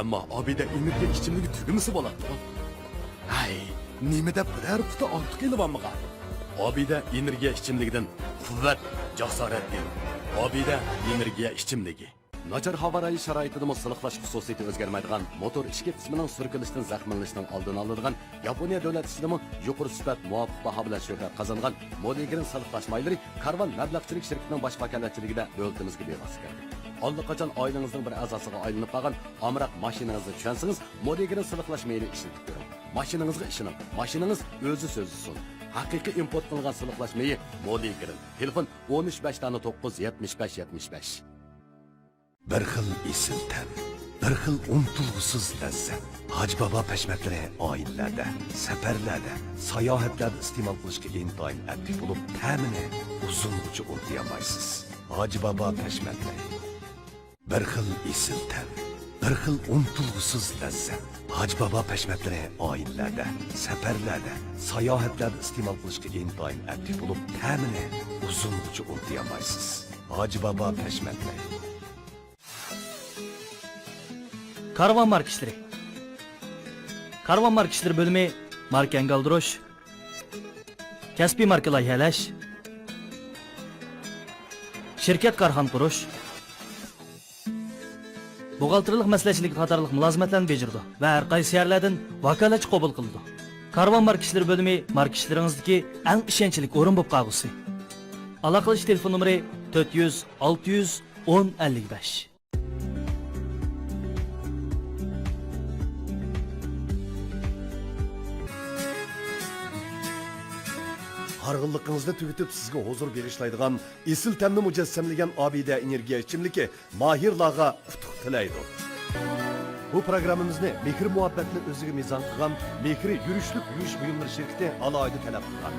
Ammo Obida inirga ichimligi tugimisi bo'ladi. Hay, nimada biror quti ortiq elvanmagan. Obida energiya ichimligidan quvvat, jasoratdir. Obida energiya ichimligi. Nachar havo rayi sharoitida musulqlash xususiyati o'zgarmaydigan motor ichki qismining surkilishidan zaxmlanishning oldini oladigan Yaponiya davlat ishidami yuqori sifat muvofiq baho bilan shuhrat qozongan Modigrin soliqlash maylari Karvan mablag'chilik shirkatining bosh vakolatchiligida davlatimizga bevosita kirdi. Allaqachon oilangizning bir a'zosiga aylanib qolgan amroq mashinangizni tushunsangiz, Modigrin soliqlash mayli ishlatib ko'ring. Mashinangizga ishoning. Mashinangiz o'zi so'zsiz. Haqiqiy import qilingan soliqlash mayi Modigrin. Telefon 13-5-975-75. Bir xil esil tan, bir xil umtulg'usiz lazzat. Haj Baba pashmatlari oilalarda, safarlarda, sayohatlarda iste'mol qilishga intoyin addiy bo'lib, ta'mini uzungacha unutmaysiz. Haj Baba pashmatlari. Bir xil esil tan, bir xil umtulg'usiz lazzat. Haj Baba pashmatlari oilalarda, safarlarda, sayohatlarda iste'mol qilishga intoyin addiy bo'lib, ta'mini uzungacha unutmaysiz. Haj Baba pashmatlari. Karvan marka işleri. Karvan marka işleri bölümü marka engaldırış, kasbiy marka loyihalash, şirket karxan qurish, buğaltırlıq məsləhətçilik qatarlıq mülazimatlarni bejirdi və hər qaysi yerlərdən vakolatchi qabul qildi. Karvan marka işleri bölümü marka işleringizdagi eng ishonchli o'rin bo'lib qolgusi. Aloqalash telefon nomeri 400 600 1055. Harg'inligingizni tugatib sizga huzur berishlaydigan esil tamni mujassamlagan Obida energiya ichimligi mahirlarga utuq tilaydi. Bu programmamizni mehr muhabbatni o'ziga mezon qilgan Mehri yurishlik yuyish buyumlari shirkati alohida talab qilgan.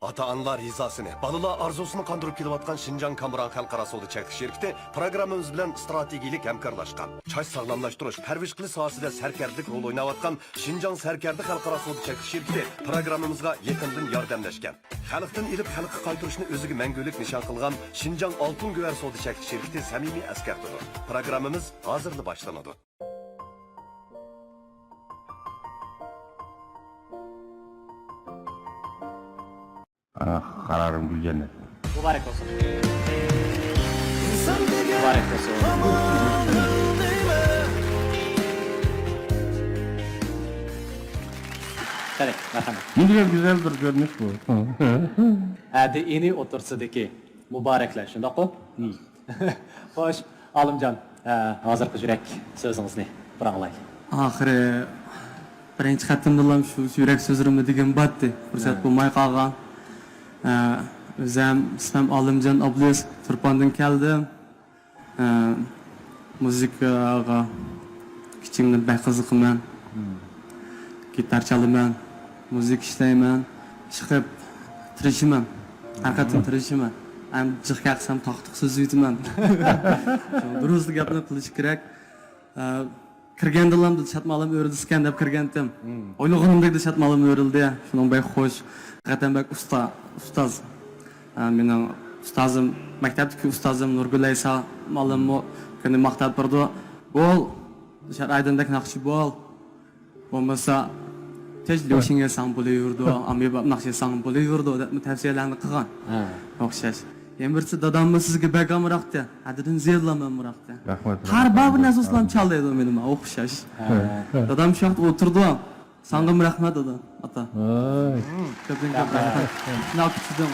Ata-analar rizasini, balalar arzusini qandırıp kelayotgan Şinjan Kamuran Xalqaro savdo cheksiz şirkati programmamiz bilan strategik hamkorlashgan. Choy sog'lomlashtirish, parvarish qilish sohasida sarkarlik rol o'ynayotgan Şinjan Sarkardi Xalqaro savdo cheksiz şirkati programmamizga yaqindan yordamlashgan. Xalqdan ilib xalqqa qaytarishni o'ziga mangulik nishon qilgan Şinjan Oltin Guvar savdo cheksiz şirkati samimiy askartidir. Programmamiz hozirda boshlanadi. Qararim Guljanat. Muborak bo'lsin. Muborak bo'lsin. Qani, marhamat. Bunday güzel bir görünüş bu. Hadi ini o'tirsidiki muboraklar, shundaqmi? Xo'sh, Olimjon, hozirgi yurak so'zingizni bir anglaylik. Oxiri birinchi xatimda ham shu yurak so'zlarimni degan batdi. Fursat bo'lmay qolgan. O'zim ismim Olimjon Abdulaziz, Turpondan keldim. Muzikaga kichikdan bak qiziqaman. Gitar chalaman, muzik ishlayman, chiqib tirishaman. Haqiqatan tirishaman. Ham jiqqa qilsam to'xtiq so'z yutaman. Durust gapni qilish kerak. Kirgandilam deb chatmalim o'rildi deb kirgandim. O'ylaganimdek chatmalim o'rildi. Shuning bay xo'sh. Haqiqatan bak ustoz. Mening ustozim, maktabdagi ustozim Nurgul Aysa malimni kuni maqtab turdi. Bo'l, shar aydindak naqshi bo'l. Bo'lmasa tez Lyoşinga sang bo'laverdi, ameba naqsha sang bo'laverdi deb tavsiyalarni qilgan. O'xshash. Yana birisi dadamni sizga bagamroqda, hadidan ziyodlanmamroqda. Rahmat. Har bir narsasini challaydi meni o'xshash. Dadam shu vaqt o'tirdi. Sangam rahmat dadam, ata. Ko'pdan ko'p rahmat. Naqshidim.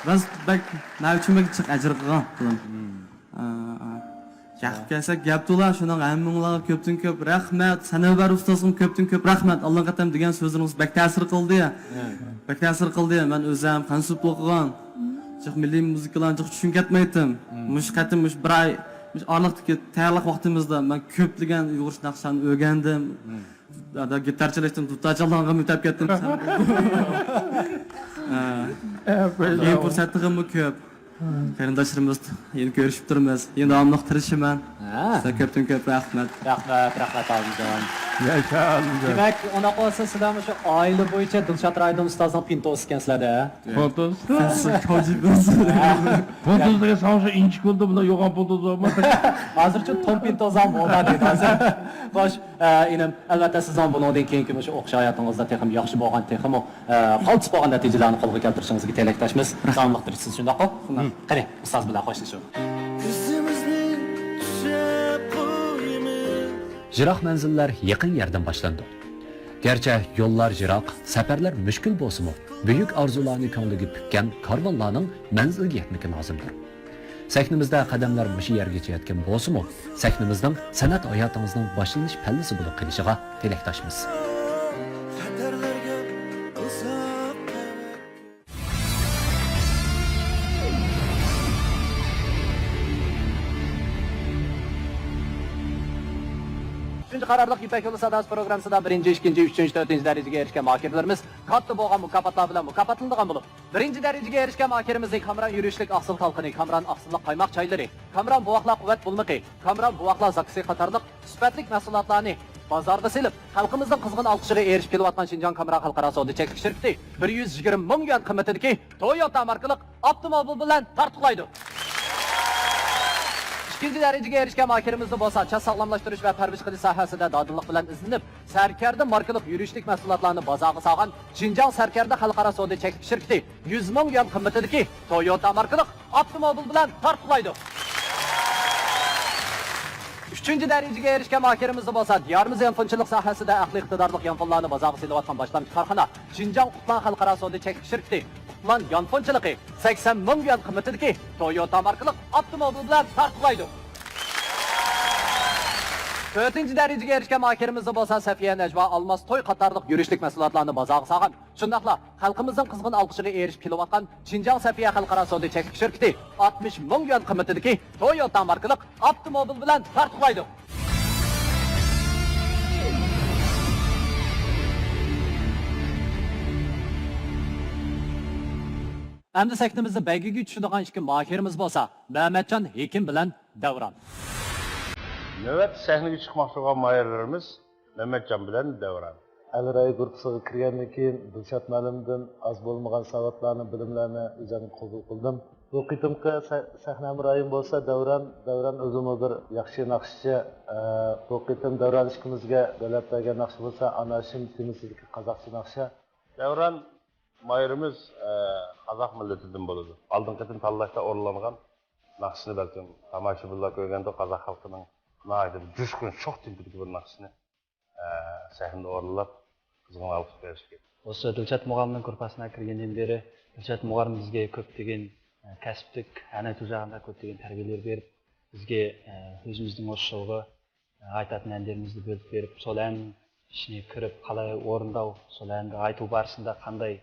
Biz bak navchimak chiq ajr qilgan qilim. Yaxshi kelsa gap to'la, shuning hammanglarga ko'pdan ko'p rahmat. Sanobar ustozim ko'pdan ko'p rahmat. Alloh qatam degan so'zingiz bak ta'sir qildi-ya. Bak ta'sir qildi. Men o'zim qansub o'qigan. Chiq milliy muzikalarni tushunib ketmaydim. Mush qatim mush bir oy, mush orliqdagi tayyorlik vaqtimizda men ko'pligan uyg'ur naqshlarni o'rgandim. Ada gitarchilikdan tutachalarga mutab ketdim. Yeni fursatlarım köp. Qarindoshlarimiz yeni ko'rishib turmiz. Endi davomli tirishman. Sizga ko'pdan ko'p rahmat. Rahmat Olimjon. Demak, ona qolsa sizlar shu oila bo'yicha Dilshod Raydon ustozning pintosi ekansizlar-da. Pontos. Kojibuz. Pontos degan sovg'a inchik bo'ldi, bunda yo'g'on pontos bo'lmadi. Hozircha tom pintos ham bo'ladi hozir. Xo'sh, inim albatta siz ham bundan keyingi shu o'qish hayotingizda texim yaxshi bo'lgan texim qoltis bo'lgan natijalarni qo'lga keltirishingizga tilakdoshmiz. Sog'lik tilasiz shundoq-ku. Qani, ustoz bilan xo'shlashib. Jiroq manzillar yaqin yerdan boshlandi. Garchi yo'llar jiroq, safarlar mushkul bo'lsa-mu, buyuk orzularni ko'ngliga pukkan karvonlarning manzilga yetmiki lozimdir. Sahnimizda qadamlar mushi yergacha yetgan bo'lsa-mu, sahnimizning san'at hayotingizning boshlanish pallasi bo'lib qolishiga tilakdoshmiz. Qarorliq İpek Yolu Sadasi programmasida 1-chi, 2-chi, 3-chi, 4-chi darajaga erishgan makirlarimiz katta bo'lgan mukofotlar bilan mukofotlangan bo'lib, 1-chi darajaga erishgan makirimizning Kamran yurishlik aqsil xalqini, Kamran aqsillik qaymoq chaylari, Kamran buvoqlar quvvat bulmiqi, Kamran buvoqlar zakisi qatorliq sifatlik mahsulotlarni bozorga selib, xalqimizning qizg'in olqishiga erishib kelayotgan Shinjon Kamran xalqaro savdo cheklik shirkati 120 ming yuan qimmatidagi Toyota markalik avtomobil bilan tartiblaydi. İkinci darajaga erishgan makirimizni bo'lsa, cha sog'lomlashtirish va parvarish qilish sohasida dodillik bilan izlanib, Sarkarda markalik yurishlik mahsulotlarini bozorga solgan Shinjon Sarkarda xalqaro savdo cheklik shirkati 100 ming yuan qimmatidagi Toyota markalik avtomobil bilan tartiblaydi. Üçüncü darajaga erishgan makirimizni bo'lsa, diyorimiz yanfonchilik sohasida aqli iqtidorli yanfonlarni bozorga solayotgan boshlang'ich korxona Shinjon Qutlan xalqaro savdo cheklik shirkati Qutlan yanfonchiligi 80 ming yuan qimmatidagi Toyota markalik avtomobil bilan tartiblaydi. 4-chi darajaga erishgan makirimizni bo'lsa, Safiya Najva Almas to'y qatorliq yurishlik mahsulotlarni bozorga solgan. Shundaqla xalqimizning qizg'in olqishiga erishib kelayotgan Shinjon Safiya xalqaro savdo cheklik shirkati 60 ming yuan qimmatidagi Toyota markalik avtomobil bilan tartiblaydi. Endi sahnimizda baygiga tushadigan ikki makirimiz bo'lsa, Mehmetjon Hekim bilan Davron. Növbət səhnəyə çıxmaq olan mayarlarımız Mehmetcan bilan Davron. Əl-Ray qrupsiga kirgandan keyin Dilshod müəllimdən az bo'lmagan savatlarni, bilimlarni o'zim qabul qildim. Bu qitimqi sahna murayim bo'lsa Davron o'zimi bir yaxshi naqshchi. Bu qitim Davron ishimizga davlat bergan naqsh bo'lsa, ana shim temizdagi qozoqcha naqsha. Davron mayarımız Qozoq milletidan bo'ladi. Oldin qitim tanlashda o'rlangan naqshni balkim tomoshabinlar ko'rganda Qozoq xalqining nəhayət coşqun, çox templik bir naqshni səhnədə o'rlab qızğın alqış berishdi. Осы Dilshod muğamning gruppasiga kirgandan beri Dilshod muğam bizga ko'pligin kasblik, ana tuzag'ida ko'pligin tarbiyalar berib, bizga o'zimizning o'shoqqa aytadigan anlarimizni berib berib, so'larni ishni kirib qalay o'rindau, so'larni aytib barasida qanday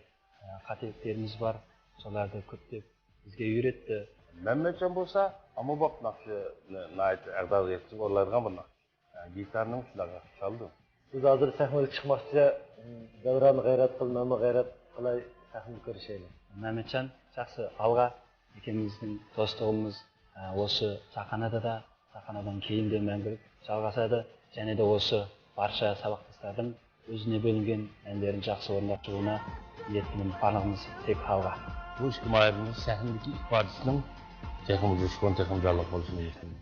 qatiyatlarimiz bor, so'larda ko'plab bizga o'rgatdi. Mehmetcan bo'lsa, ammo bu naqshi nəhayət əqdar yetib o'rlaydigan bir naqsh. Gitarning shunaqa chaldi. Biz hozir sahnaga chiqmoqchi, Davron g'ayrat qilmami, g'ayrat qilay sahnaga ko'rishaylik. Mehmetjon shaxsi alg'a ikimizning do'stligimiz o'sha sahnadan keyin de mangu жалғасады. Және де осы barcha saboqdoslardan o'zini bo'lgan anlarini yaxshi o'rnab chiqishini niyatimiz bарлығымыз тек alg'a. Bu ijtimoiyatning sahnadagi ifodasining texnik jo'shqin, texnik jonliq bo'lishini istayman.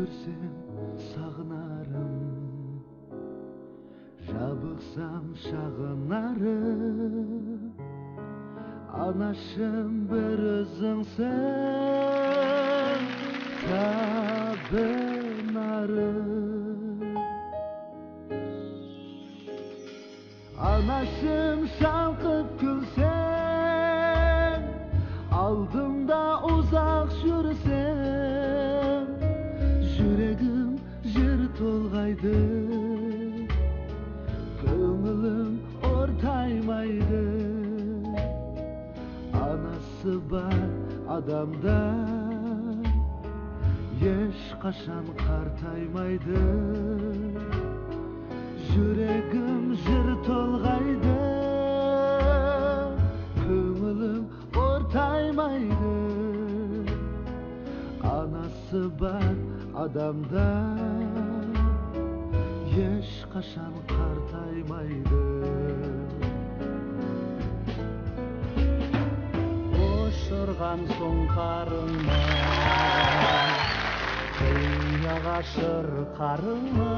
görsem sağınarım, jabıksam şağınarım. Anaşım bir özüngsen tabınarım. Anaşım şalkıp gülsen, aldımda uzak yürüsem, yüreğim jır tolgaydı, köngülüm ortaymaydı. Anası var adamda, yaş kaşan kartaymaydı. Yüreğim jır tolgaydı, köngülüm ortaymaydı. Anası var adamda, yaş kaşan kartaymaydı. Boşurgan son karınma, yağaşır karınma.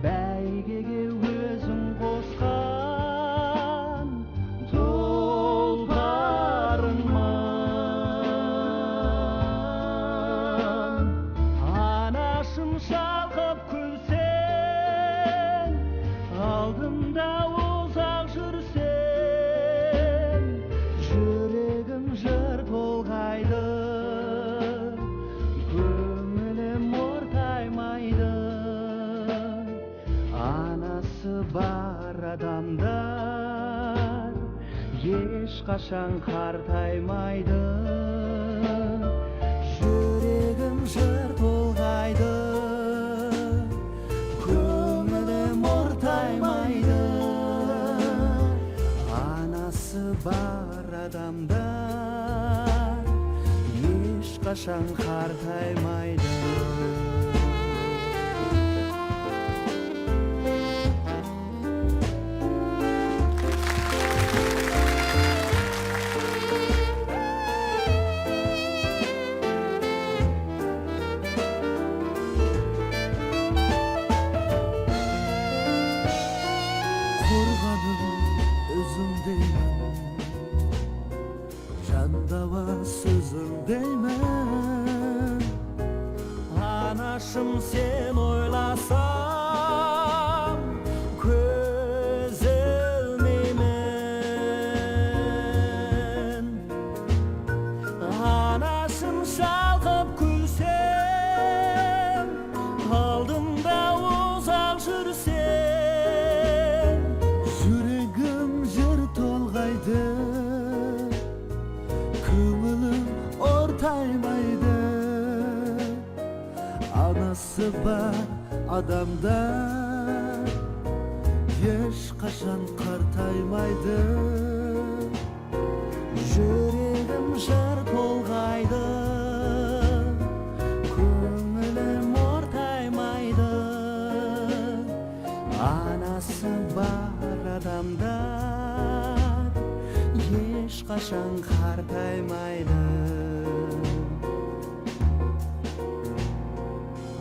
Bäygege özüň gosgan dolbarman. Anaşym şalkyp külsen, aldymda uzak jürsen, yüregim jır tolgaydy, köngülüm ortaymaydy. Anası var adamlar, hiç kaşan kartaymaydı. Yüreğim jır tolgaydı, köngülüm ortaymaydı. Anası var adamlar, hiç kaşan kartaymaydı. Sözündeymen, anaşım sen oylasam közelmeymen. Anaşım şalkıp külsem, aldımda uzak jürsen, yüreğim jır tolgaydı, köngülüm ortaymaydı. Anası var adamda, yaş kaşan kartaymaydı. Yüreğim jır tolgaydı, köngülüm ortaymaydı. Anası var adamda, hiç kaşan kartaymaydı.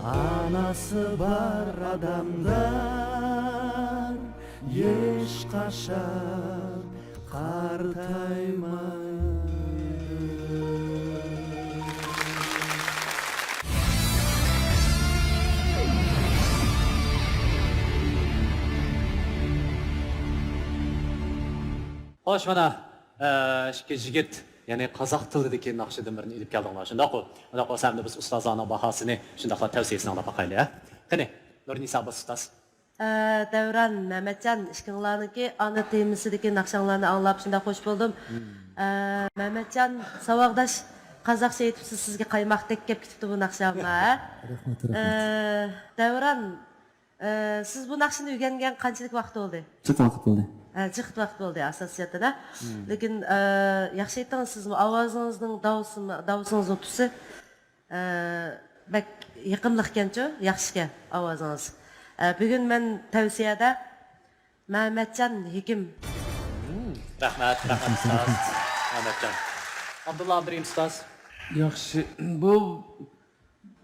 Anası var adamlar, hiç kaşan kartaymaydı. Hoş mana, iki jigit, yani Kazak tilideki nakşidin birini ilip geldinglar. Şundaq o. Şundaq o sen de biz ustazlarning bahasini, şundaqla tavsiyesini alып bakaylı ha. Qani, Nurnisa bas ustaz. Davran, Mehmetcan, işkinlarınki ana temisideki nakşanlarını anlap şunda hoş buldum. Mehmetcan, savaqdaş Kazakça etipsiz sizge qaymaq tekkep kitipti bu nakşanma ha. Davran, siz bu nakşını öğrengen qanchalik vaqt oldu? Çok vaqt oldu. Jiqit vaqt bo'ldi asosiyatida. Lekin yaxshi aytdingiz, sizmi ovozingizning davusingiz tusi bak yaqinliq ekan-ku, yaxshi ekan ovozingiz. Bugun men tavsiyada Mehmetcan Hekim. Rahmat ustaz. Mehmetcan. Abdullah Abdurim ustaz. Yaxshi, bu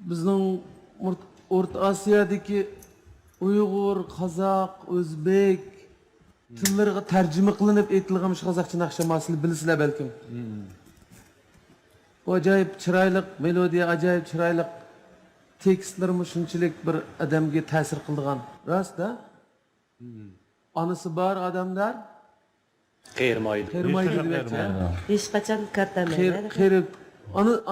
bizning Orta Asiyadagi Uyg'ur, Qozoq, O'zbek tillariga tarjima qilinib aytilgan qozog'cha naqshamasini bilasizlar balkim. Acayip chiroyli melodiya, acayip chiroyli tekstlarmi shunchalik bir odamga ta'sir qilgan. Rost-da? Anısı bar adamlar Qiyirmaydi. qiyirmaydi debekçi. Hech qachon kartamaydi. Qiyirib.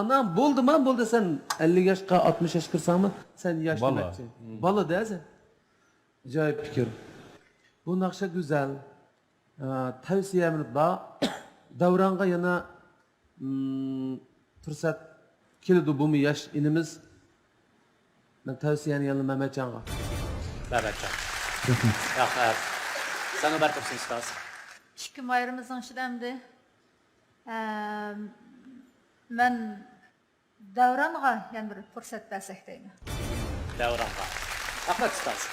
Anam bo'ldi sen 50 yoshga 60 yosh kirsanmi sen yosh Bala. demekçi. Bala desa. Acayip fikir. Bu naqsha güzel. Tavsiyem da Davranға yana fırsat keldi bu mu yaş inimiz. Ben tavsiyeni yanı Mehmetcan'a. Mehmetcan. Rahmat. Sana barkabsın ustoz. 2 mayırımızın işlemdi. Ben Davran'a yani bir fırsat versek deymi. Davran'a. Rahmat ustoz.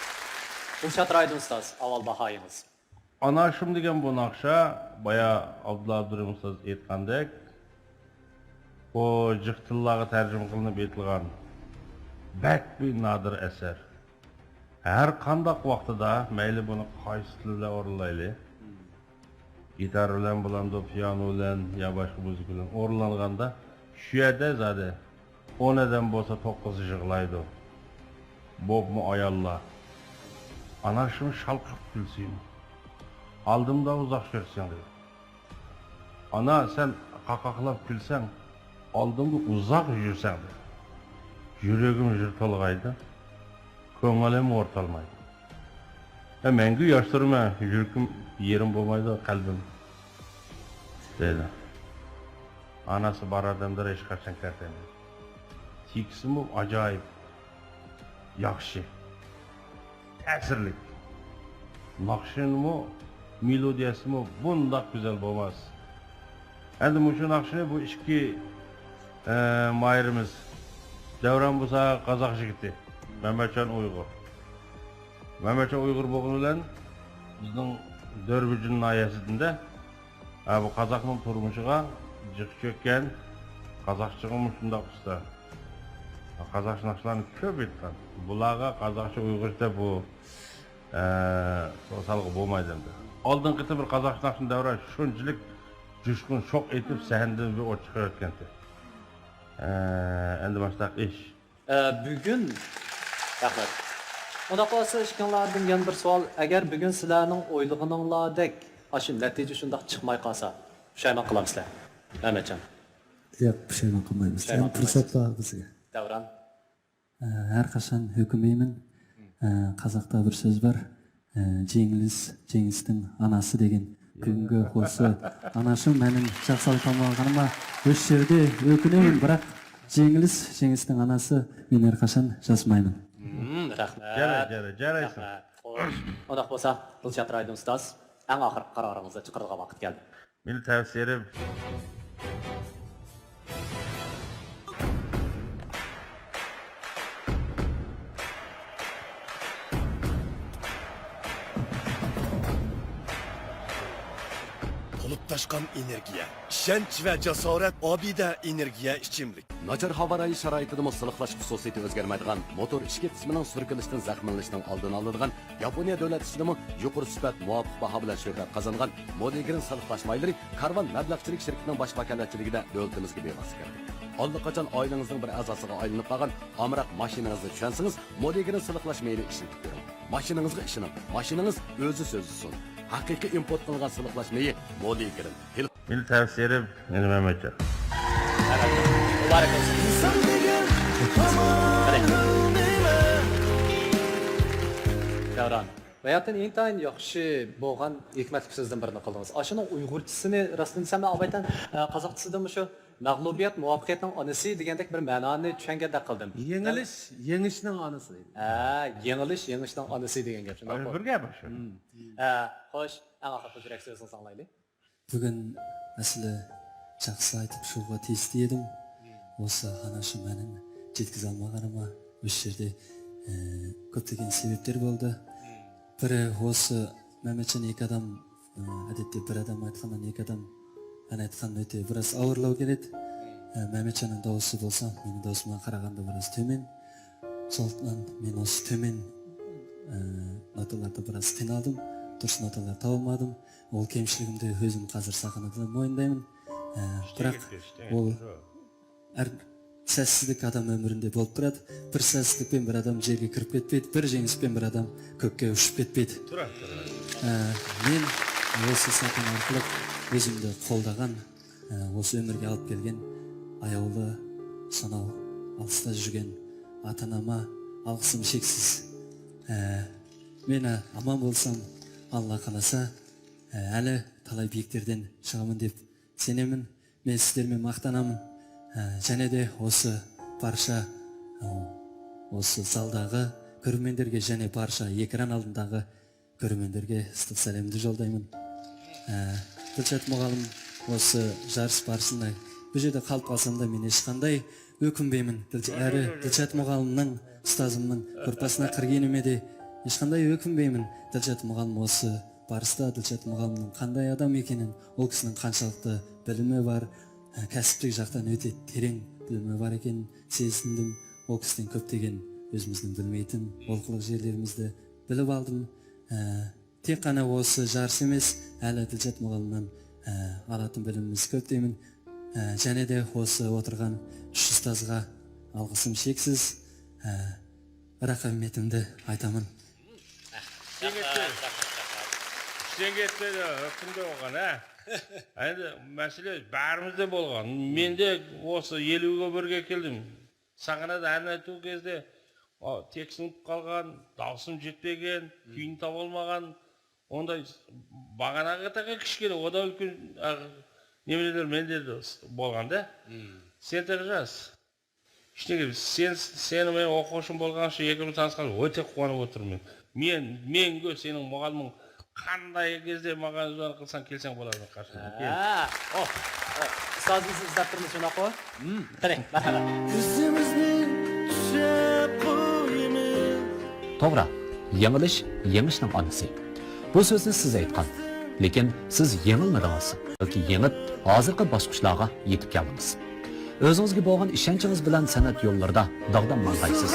Dilshod Raydın ustoz, avval bahayınız. Anaşım degan bu naqsha baya Abdullah Abdurrahim ustoz aytgandek o jiq tillaga tarjima qilinib aytilgan bak bir nadir eser. Her qandaq vaqtida mayli buni qaysi tilda o'rinlayli. Gitar bilan bo'ladi, piano bilan ya boshqa muzika bilan o'rinlanganda shu yerda zade 10 odam bo'lsa 9 yig'laydi. Bobmi ayollar. Anaşım şalqib kulsin. Aldımda uzaq görsen dedi. Ana sen qaqaqlab kulsan, aldımda uzaq yürsen dedi. Yüreğim jırtılğaydı. Ko'nglim o'rtalmaydi. Mengu yoshtirma, yuragim yerim bo'lmaydi, qalbim. Dedi. Anası bar odamlar hech qachon kartamaydi. Teksimi ajoyib. Yaxshi. Ta'sirli. Naqshinmi, melodiyasimi bundoq go'zal bo'lmas. Endi shu naqshini bu ikki mayrimiz Davron bo'lsa qozoq yigiti, Mehmetcan Uyg'ur. Mehmetcan Uyg'ur bo'lgani bilan bizning Dörbüjün nayəsində bu qozoqning turmushiga jiq cho'kkan, qozoqchig'im shundoq usta. Qozoq naqshlarni ko'p aytgan. Bularga qozoqcha Uyg'urcha bu salgı bo'lmaydi endi. Oldingi bir qozoq naqshini Davron shunchalik jushqun shoq etib sahnada bir o't chiqarayotgandi. Endi boshqa ish. Bugun rahmat. Ona qolsa ishkanlardan yana bir savol, agar bugun sizlarning o'ylaganinglardek shu natija shundoq chiqmay qolsa, pushaymon qilamsizlar. Mehmetcan. Yo'q, pushaymon qilmaymiz. Ham fursat bor bizga. Davron. Har qachon hukmiyman. Qozoqda bir so'z bor. Jengizning anasi degan kunga qo'ysa, anashim mening shaxsiy tomog'anima o'sha yerda o'kinaman, biroq Jengizning anasi men har qachon yozmayman. Rahmat. Jaraysan. Xo'sh. Ona qolsa Dilshod Raydın ustoz, eng oxirgi qaroringizni chiqaradigan vaqt keldi. Meni tavsiyam Tolib taşqan energiya, ishonch va jasorat obida energiya ichimlik. Nachar havo rayi sharoitida siliqlash xususiyati o'zgarmaydigan motor ishki qismining surkilishidan zaxmlanishning oldini oladigan Yaponiya davlat ishidimi yuqori sifat muvofiq baho bilan shuhrat qozongan Modigrin siliqlash maylari Karvan mablag'chilik shirkatining bosh vakolatchiligida davlatimizga bevosita kirdi. Allaqachon oilangizning bir a'zosiga aylanib qolgan amroq mashinangizni tushunsangiz, Modigrin siliqlash mayli ishlatib ko'ring. Mashinangizga ishoning. Mashinangiz o'zi so'zlisin. Haqiqiy import qilingan siliqlashmayı Modigrin. Meni tavsiyam meni Mehmetcan. Muborak bo'lsin. Davron. Hayatın intayin yaxshi bo'lgan hikmatli so'zdan birini qildingiz. Ashuning Uyg'urchisini rostdan desam albaytan qozoqchisidami shu mag'lubiyat muvaffaqiyatning onasi degandek bir ma'noni tushunganda qildim. Yengishning onasi. Yengilishning onasi degan gap shunday. Bir gap shu. Xo'sh, eng oxirgi yurak so'zingizni anglaylik. Bugun asli shaxsi aytib shuga testi edim. O'sa ana shu mening jetkiza olmaganimga o'sha yerda ko'pligin sebeplar bo'ldi. Biri o'sa Mehmetcan ikki odam odatda bir odam aytgandan ikki odam ana aytgan o'ta biroz og'irlov keladi. Мәметжанның дауысы болса, менің даусыма қарағанда біраз төмен. Сондықтан мен осы төмен ноталарда біраз қиналдым. Дұрыс ноталар таба алмадым. Ол кемшілігімді өзім қазір сахнада мойындаймын. Бірақ ол әр сәтсіздік адам өмірінде болып тұрады. Бір сәтсіздікпен бір адам жерге кіріп кетпейді, бір жеңіспен бір адам көкке ұшып кетпейді. Мен осы сахна арқылы өзімді қолдаған, осы өмірге алып келген аяулы, сонау алыста жүрген ата-анама алғысым шексіз. Мені аман болсам, Алла қаласа, әлі талай биіктерден шығамын деп сенемін. Мен сіздермен мақтанамын. Және де осы барша осы залдағы көрермендерге және барша экран алдындағы көрермендерге ыстық сәлемді жолдаймын. Ділшат мұғалім осы жарыс барысында бұл жерде қалып қалсам да мен ешқандай өкінбеймін. Әрі Ділшат мұғалімнің, ұстазымның көрпасына кіргеніме де ешқандай өкінбеймін. Ділшат мұғалім осы барыста Ділшат мұғалімнің қандай адам екенін, ол кісінің қаншалықты білімі бар, кәсіптік жақтан өте терең білімі бар екенін сезіндім. Ол кісіден көптеген өзіміздің білмейтін олқылық жерлерімізді біліп алдым. Тек қана осы жарыс емес, әлі Ділшат мұғалімнен алатын біліміміз көп деймін. Және де осы отырған үш ұстазға алғысым шексіз, рахметімді айтамын. Сенгетті күнде оған, Енді мәселе бәрімізде болған. Мен де осы 50-ге бірге келдім. Сағынада ән айту кезде тексініп қалған, даусым жетпеген, күйін таба алмаған, ондай бағанағы тағы кішкене, ода үлкен немелер менде болған да. Сен тағы жас. Сені мен оқушым болғанша екеуміз танысқан өте қуанып отырмын. Мен сенің мұғалімің қандай кезде маған звонок қылсаң келсең болады қашында. Ұстазымыз іздеп тұрмыз жона қой. Қане, мархабат. To'g'ri, yengilish yengishning onasi. Bu so'zni siz aytgan. Lekin siz yengilmadingiz. Yoki yengib hozirgi bosqichlarga yetib keldingiz. O'zingizga bo'lgan ishonchingiz bilan san'at yo'llarida dog'dan mang'aysiz.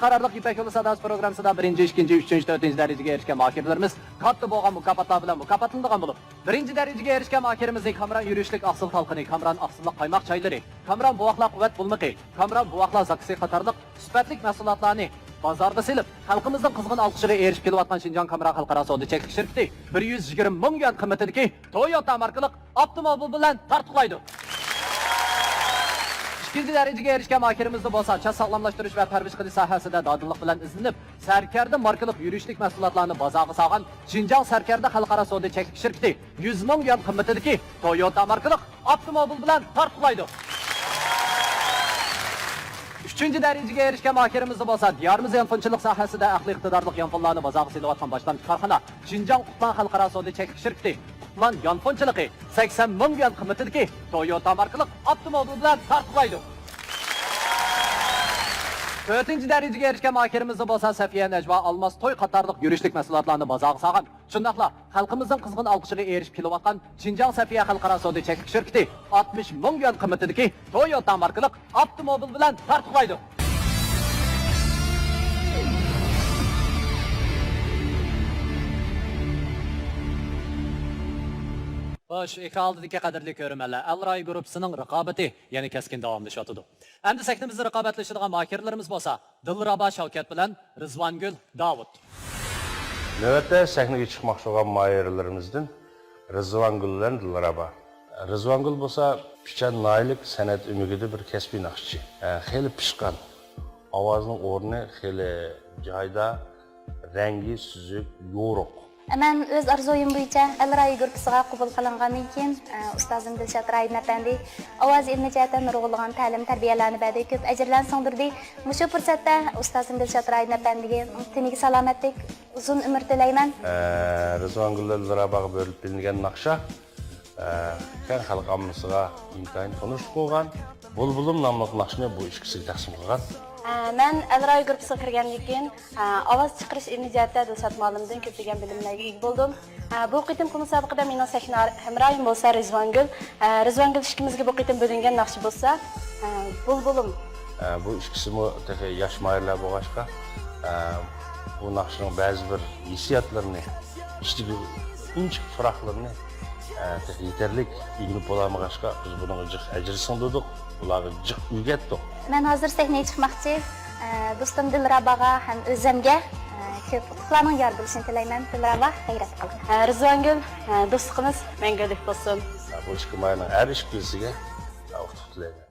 Qararlıq İpek Yolu Sadası programısında 1-ci, 2-ci, 3-cü, 4-cü dərəcəyə erişkən mahirlərimiz katta bolğan mükafatlar bilan mükafatlandırılğan olub. 1-ci dərəcəyə erişkən mahirimiz Kamran yürüyüşlük Aqsıl Talqını, Kamran Aqsıllıq qaymaq çayları, Kamran Buvaqlar qüvvət bulmaqı, Kamran Buvaqlar zakisi qatarlıq sübətlik məhsullatlarını bazarda silib, xalqımızın qızğın alqışına erişib kelayotgan Şinjan Kamran Xalqara Savdo Çeklik şirkəti 120 min yuan qiymatidagi Toyota markalıq avtomobil bilan tartiqlaydı. İkinci dereceye erişken makirimizde bolsa, çat sağlamlaştırış ve perviş qilish sahasida dadillik bilan izlenip, Serkerda markalık yürüyüşlük mahsulotlarni bozorga salgan Şinjan Serkerda Xalqaro savdo cheklik shirkati 100 ming yuan qiymatidagi Toyota markalık avtomobil bilan tartiqlaydi. Üçüncü dereceye erişken makirimizde bolsa, diyarımız yanfınçılık sahasida aqli iqtidorlik yanfınlarni bozorga selayotgan boshlamchi korxona Şinjan Qutlan Xalqaro savdo cheklik shirkati Qutlan yanfınçılığı 80 ming yuan qiymatidagi Toyota markalık avtomobil bilan tartiqlaydi. Dördüncü dereceye erişken makirimizde bolsa Safiye Necva Almaz Toy qatarlıq yürüyüşlük mahsulotlarni bozorga salgan. Shundaqla xalqimizning qizg'in alqishiga erishib kelayotgan Şinjan Safiye Xalqaro savdo cheklik shirkati 60 ming yuan qiymatidagi Toyota markalık avtomobil bilan tartiqlaydi. Xo'sh, ekran oldidagi qadrli ko'rmanlar, Al-Ray guruhining raqobati yana keskin davomlashyotdi. Endi sahnamizda raqobatlashadigan makirlarimiz bo'lsa, Dilrabo Shavkat bilan Rizvongul Davud. Növətdə səhnəyə çıxmoqchi olan mayirlərimizdən Rizvongul bilan Dilrabo. Rizvongul bo'lsa, pichan naylik san'at umigida bir kasbiy naqshchi. Xeyli pishqan. Ovozning o'rni xeyli joyda, rangi suzuk, yo'ruq. Mən öz arzuyum bo'yicha Al-Ray guruhiga qabul qilingandan keyin ustozim Dilshod Raydin apandi ovoz ilmi jihatdan nurg'ulg'an ta'lim tarbiyalarni berdi, ko'p ajrlarni singdirdi. Shu fursatda ustozim Dilshod Raydin apandiga tiniga salomatlik, uzun umr tilayman. Rizvongul Dilraboga berilib berilgan naqsha keng xalq ommasiga intayin tonish bo'lgan. Bulbulum nomli naqshni bu ikkisiga taqsim qilgan. Mən Əlray qrupsuga kirgandan keyin ovoz chiqarish ilmi jihatda Dilshod muallimdan ko'plagan bilimlarga ega bo'ldim. Bu qitimki musobaqada mening sahna hamroyim bo'lsa Rizvongul. Rizvongul ikkimizga bu qitim bo'lingan naqsh bo'lsa Bulbulum. Bu ikkisimi tehi yosh mayirlar bo'lg'achqa, bu naqshning ba'zi bir hissiyotlarini, ichidagi inchiq farqlarni yeterlik ilgili bo'lmag'achqa biz buni jiq ajr singdirdik, ularga jiq o'rgatdik. Mən hozir sahnəyə çıxmaqçı. Dostum Dilrabaga ham o'zimga ko'p uquqlarning yor bo'lishini tilayman. Dilraba xayrat qil. Rizvongul do'stligimiz mangulik bo'lsin. Bu ikki mayning har ikkisiga uquq tilayman.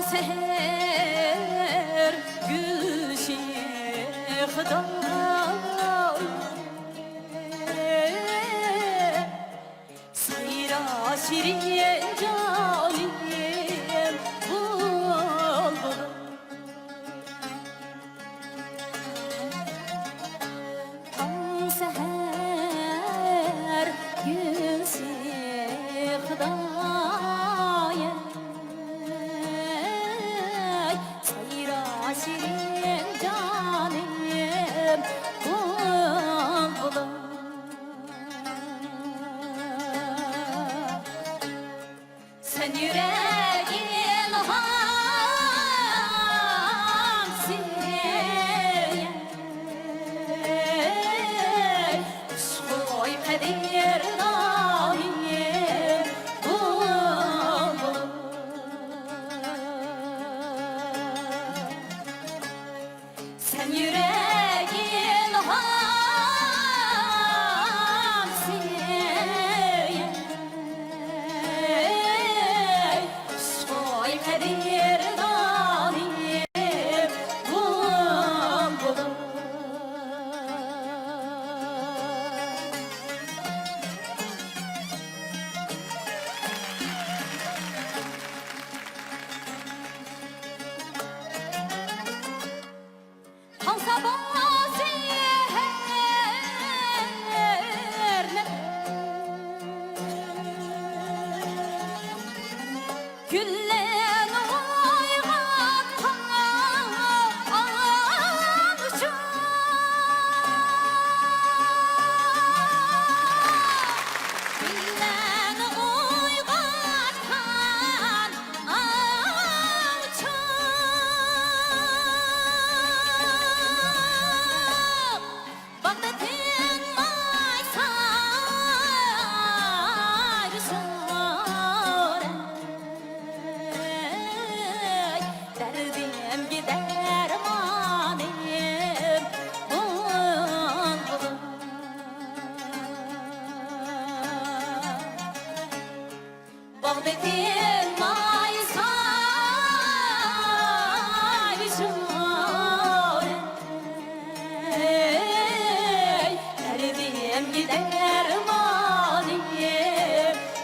seher gülşehdan sayra şirin canim bulbul tam seher gülşehdan sen yüreğin hamsiye şoy kadir namiye sen yüreğin hamsiye şoy kadir namiye Güllen oygatkan uçan Güllen oygatkan uçan Bağdat'ın maysarı sonra derdim gider manim bulbulum Bağdat'ın maysarı sonra derdim gider manim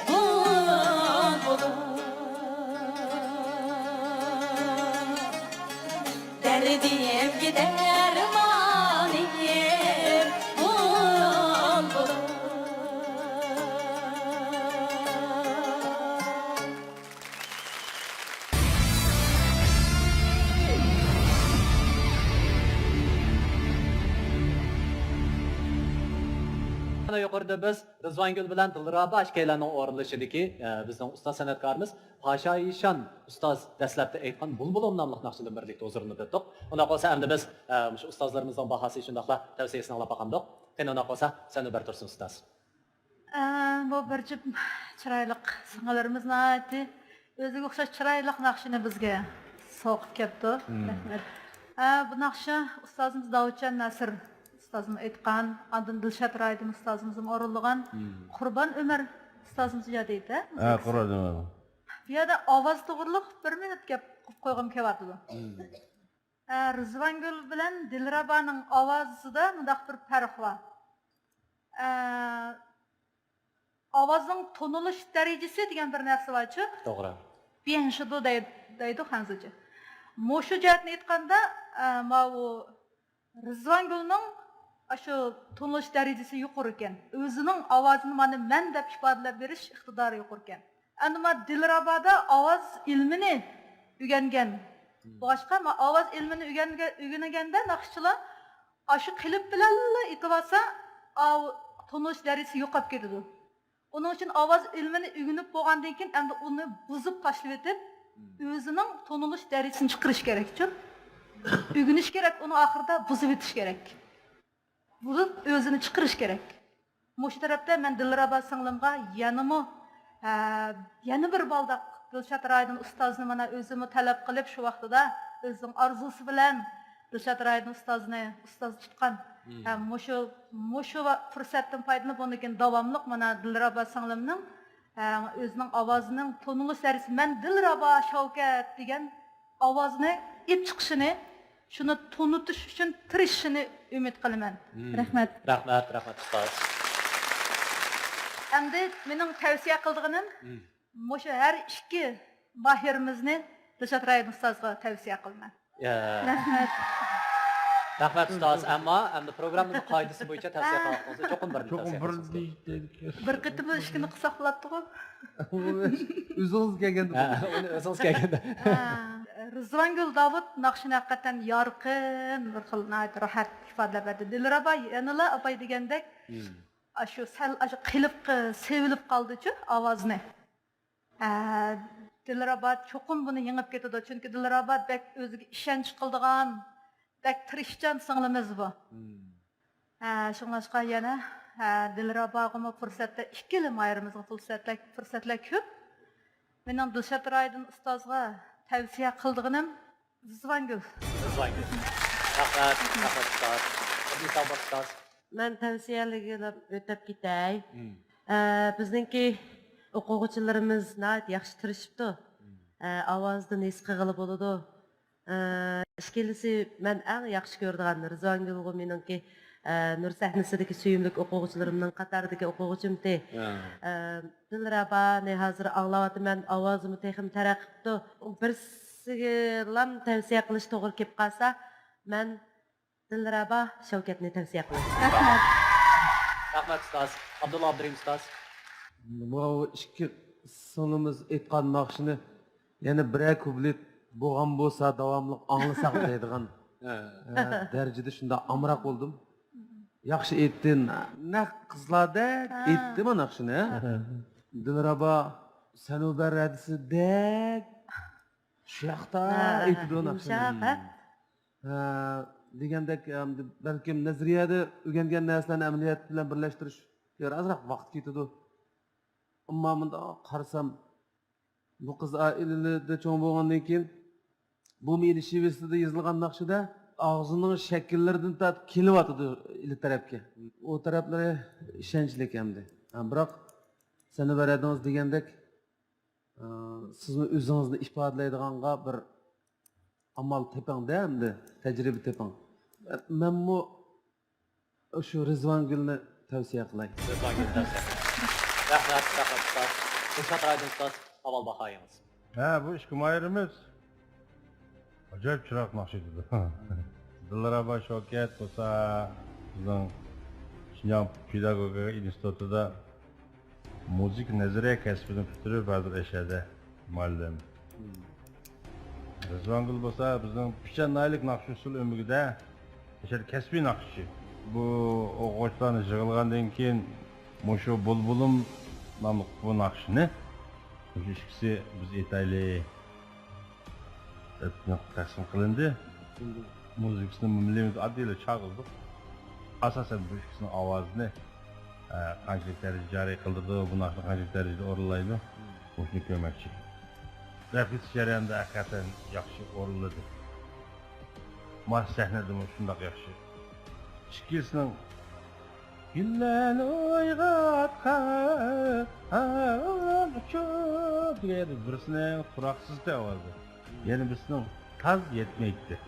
bulbulum derdim gider manim bulbulum Ana yuqorida biz Rizvongul bilan Dilraba ashkaylarning o'rinlashidagi bizning ustoz san'atkorimiz Pasha Ishan ustoz dastlabda aytgan Bulbulum nomli naqshida birlikda o'zirini tutdik. Unda qolsa endi biz shu ustozlarimizning bahasi shundaqla tavsiyasini olib qoldik. Qani unda qolsa sen bir tursin ustoz. Bu bir cüp chiroyli singillarimiz naati o'ziga o'xshash chiroyli naqshini bizga so'qib keldi. Rahmat. Bu naqsha ustozimiz Davudjon Nasir ustozim aytgan, andın Dilshod Raydin ustozimizning o'rinlagan Qurbon Umar ustozimiz yodaydi. Qur'on. Bu yerda ovoz to'g'riliq 1 minut gap qilib qo'yg'im kelyapti. Rızvangul bilan Dilrabaning ovozida mundaq bir farq bor. Ovozning tonilish darajasi degan bir narsa borchi. To'g'ri. Bienshido deydi hanzicha. Mushu jihatni aytganda, bu Rızvangulning shu tonilish darajasi yuqori ekan. O'zining ovozini mana men deb ifodalab berish iqtidori yuqori ekan. Endi Dilrabada ovoz ilmini o'rgangan. Boshqa ovoz ilmini o'rganganda naqshchilar shu qilib bilan aytib olsa, tonilish darajasi yo'qolib ketadi. Onun için ovoz ilmini o'rganib bo'lgandan keyin endi uni buzib tashlab etib, o'zining tonilish darajasini chiqarish kerak-chi. O'rganish kerak, uni oxirida buzib etish kerak. Buzib o'zini chiqarish kerak. Mush tarafda men Dilraba singlimga yana bir baldaq Dilshod Raydin ustozni mana o'zimni talab qilib shu vaqtida o'zining orzusi bilan Dilshod Raydin ustozni ustoz tutgan. Mushu fursatdan foydalanib bundan keyin davomli mana Dilraba singlimning o'zining ovozining tonilish darajasi men Dilraba Shavkat degan ovozini ip chiqishini, shuni tonitish uchun tirishishini umid qilaman. Rahmat. Rahmat ustoz. Endi mening tavsiya qilganim mushu har ikki mahirimizni Dilshod Raydin ustozga tavsiya qilaman. Rahmat. Rahmat ustoz, ammo endi programning qoidasi bo'yicha tavsiya qilmoqchi. Cho'qim bir tavsiya qilasiz. Bir qitim ishni qilsak bo'ladi-ku. O'zingiz kelganda. Uni o'zingiz kelganda. Rızvangul Davud naqshini haqiqatan yorqin bir xil rohat ifodalab berdi. Dilraba yanala apay degandek shu sal qilib sevilib qoldi-chi ovozni. Dilraba cho'qim buni yengib ketadi, chunki Dilraba bek o'ziga ishonch qildigan bek tirishchan singlimiz bu. Shunga yana Dilrabaga fursatda ikkili mayrimizga fursatlar ko'p. Mening Dilshod Raydin ustozga tavsiya qildiganim Rızvangul. Rahmat ustoz. Men tavsiyaligini o'tab ketay. Bizningki o'quvchilarimiz nayt yaxshi tirishibdi. Ovozdan his qilg'ili bo'ladi. Ishkilisi men eng yaxshi ko'radigan Rızvangulga meningki nur sahnasidagi suyimlik o'quvchilarimning qatoridagi o'quvchimdi. Dilrabani hozir anglayapman, ovozim texim taraqqibdi. Birsiga lam tavsiya qilish to'g'ri kelib qolsa, men Dilraba Shavkatni tavsiya qilaman. Rahmat ustoz. Abdulla Abdurim ustoz. Bu ikki sonimiz aytgan naqshini yana biray kublit bo'lgan bo'lsa davomli anglasak deydigan darajada shunda amroq bo'ldim. Yaxshi aytdin. Naq qizlarda aytdi mana naqshini. Dilraba Sanobar radisidek shu yoqda aytdi naqshini. Degandek balkim nazariyada o'rgangan narsalarni amaliyot bilan birlashtirish ozroq vaqt ketadi. Ammo bunda qarasam bu qiz oilada cho'ng bo'lgandan keyin bu meni shivesida yozilgan naqshida og'zining shakllaridan tortib kelyotdi il tarafga. U taraflari ishonchli hamda. Biroq seni beradingiz degandek sizni o'zingizni ifodalaydiganga bir amal tepangda hamda tajriba tepang. Men bu shu Rızvangulni tavsiya qilay. Rızvangul tavsiya. Rahmat ustoz. Dilshod Raydin ustoz, avval bahoyingiz. Bu ikki mahirimiz ajoyib chiroq naqsh etdi. Dilraba Shavkat bo'lsa bizning Shinyon pedagogika institutida muzik nazariya kasbini bitirib hozir ishada muallim. Rızvangul bo'lsa bizning 5 oylik naqsh usul o'migida kasbiy naqshchi. Bu o'quvchilarni yig'ilgandan keyin mushu bulbulim nomli bu naqshni shu ikkisi biz aytaylik taqsim qilindi. Muzikasini milliyimiz adıyla çağırdık. Asasen bu ikkisinin ovozini qanchalik darajada joriy qildirdi, bu naqshni qanchalik darajada o'rinlaydi, shuni ko'rmoqchi. Repetitsiya jarayonida haqiqatan yaxshi o'rinladi. Mas sahnada shundoq yaxshi. Ikkisining Güllel oyg'atgan uçup deydi, birisinin turaksız da vardı. Yani birisinin taz yetmekti.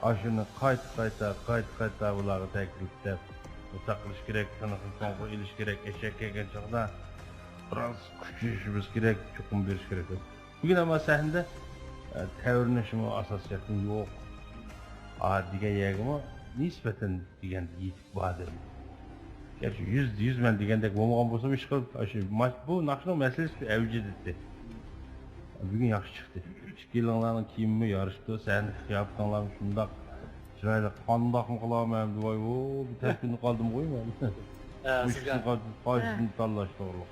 Aşını qayta bularga təklifləb, otaqlış gerek, tınıqın konqur iliş gerek, eşek kelgen çağda biraz küçüşümüz gerek, çoxum beriş gerek. Bugün ama səhnədə təvrinləşimi asasiyyətin yox. Digən yəqimi nisbətən digən yetib vadır. Gerçi yüz mən digəndək olmağın bolsa iş qılıb, bu naxşının məsələsi əvcid etdi. Bugün yaxşı çıxdı. İşkilanların kiyimimi yarışdı, sənin xiyabıtanlarım şundaq. Çırayla qandaq mı qılamam, vay bir təsbini qaldım qoymayam. Bu işini qaysını tallaş doğruluq.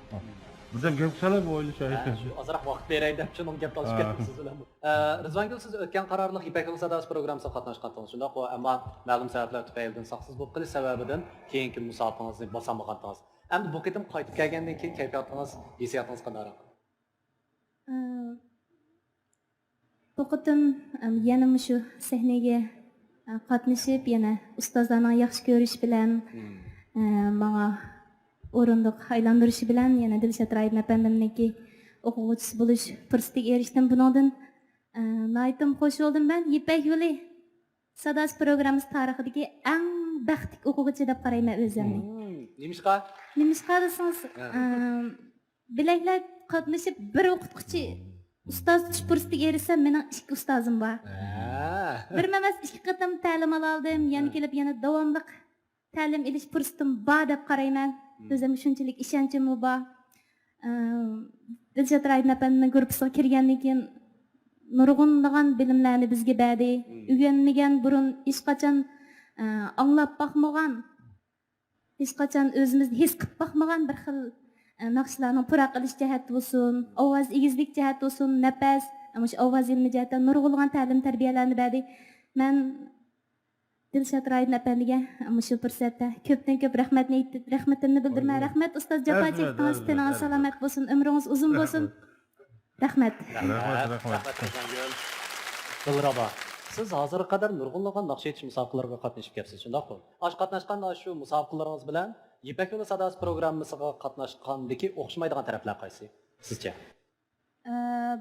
Bizden göksələ bu oylu şahit. Azıraq vaqt verək deb şunun gap talışıb ketdiniz bilan. Rizvangul siz o'tgan qarorliq İpek Yolu Sadasi programmasida qatnaşqandingiz. Shundaq ammo ma'lum sabablar tufaylidan saqsiz bo'lib qolish sababidan keyingi musobaqangizni bosolmagandingiz. Endi bu qitim qaytib kelgandan keyin kayfiyatingiz, hissiyotingiz qanday? Bu qitim yana shu sahnaga qatnashib, yana ustozlarning yaxshi ko'rish bilan menga o'rindiq aylantirishi bilan yana Dilshod Raidin apandimniki o'quvchisi bo'lish fursatiga erishdim. Bundan naytim xush bo'ldim. Ben İpek Yolu Sadasi programmasi tarixidagi eng baxtli o'quvchi deb qarayman o'zimni. Nimishqa? Nimishqa desangiz, bilaklar qatnashib bir o'qituvchi ustoz tush fursatiga erishsam, mening ikki ustozim bor. Bir emas, ikki qatam ta'lim oldim. Yana kelib yana davomli ta'lim olish fursatim bor deb qarayman. O'zim shunchalik ishonchim bor. Dilshod Raidin apanning guruhiga kirgandan keyin nurg'unlagan bilimlarni bizga berdi. O'rganmagan burun hech qachon anglab boqmagan, hech qachon o'zimizni his qilib boqmagan bir xil naqshlarning pura qilish jihati bo'lsin, ovoz egizlik jihati bo'lsin, nafas, ana shu ovoz ilmi jihatdan nurg'unlagan ta'lim tarbiyalarni berdi. Men Dilshod Raidin apandiga shu fursatda ko'pdan ko'p rahmatimni bildirman. Rahmat ustoz jafo chekdingiz, tinangiz salomat bo'lsin, umringiz uzun bo'lsin. Rahmat. Rahmat. Dilrabo, siz hozirga qadar nurg'unlagan naqsh etish musobaqalariga qatnashib kelibsiz, shundaqmi? Qatnashgan shu musobaqalaringiz bilan İpek Yolu Sadasi programmasiga qatnashgandagi o'xshamaydigan taraflar qaysi sizcha?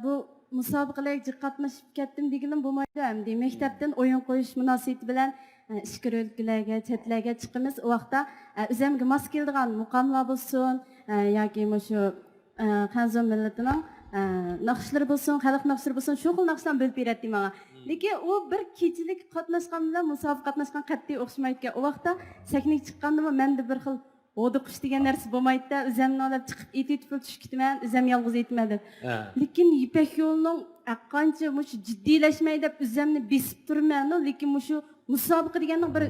Bu musobaqalarga qatnashib ketdim deganim bo'lmaydi. Endi maktabdan o'yin qo'yish munosabati bilan ishkir o'lkalarga, chetlarga chiqamiz. U vaqtda o'zimga mos keladigan muqomlar bo'lsin yoki shu Xanzon millatining naqshlari bo'lsin, xalq naqshlari bo'lsin, shu xil naqshlarni bilib beradi menga. Lekin u bir kechilik qatnashgan bilan musobaqa qatnashgan qat'iy o'xshamaydi. U vaqtda sahnaga chiqqanda menda bir xil o'di qush degan narsa bo'lmaydi-da. O'zimni olib chiqib etib tushib ketaman, o'zim yolg'iz etmadim. Lekin İpek Yoluning qancha shu jiddiylashmay deb o'zimni besib turman, lekin shu musobaqa deganning bir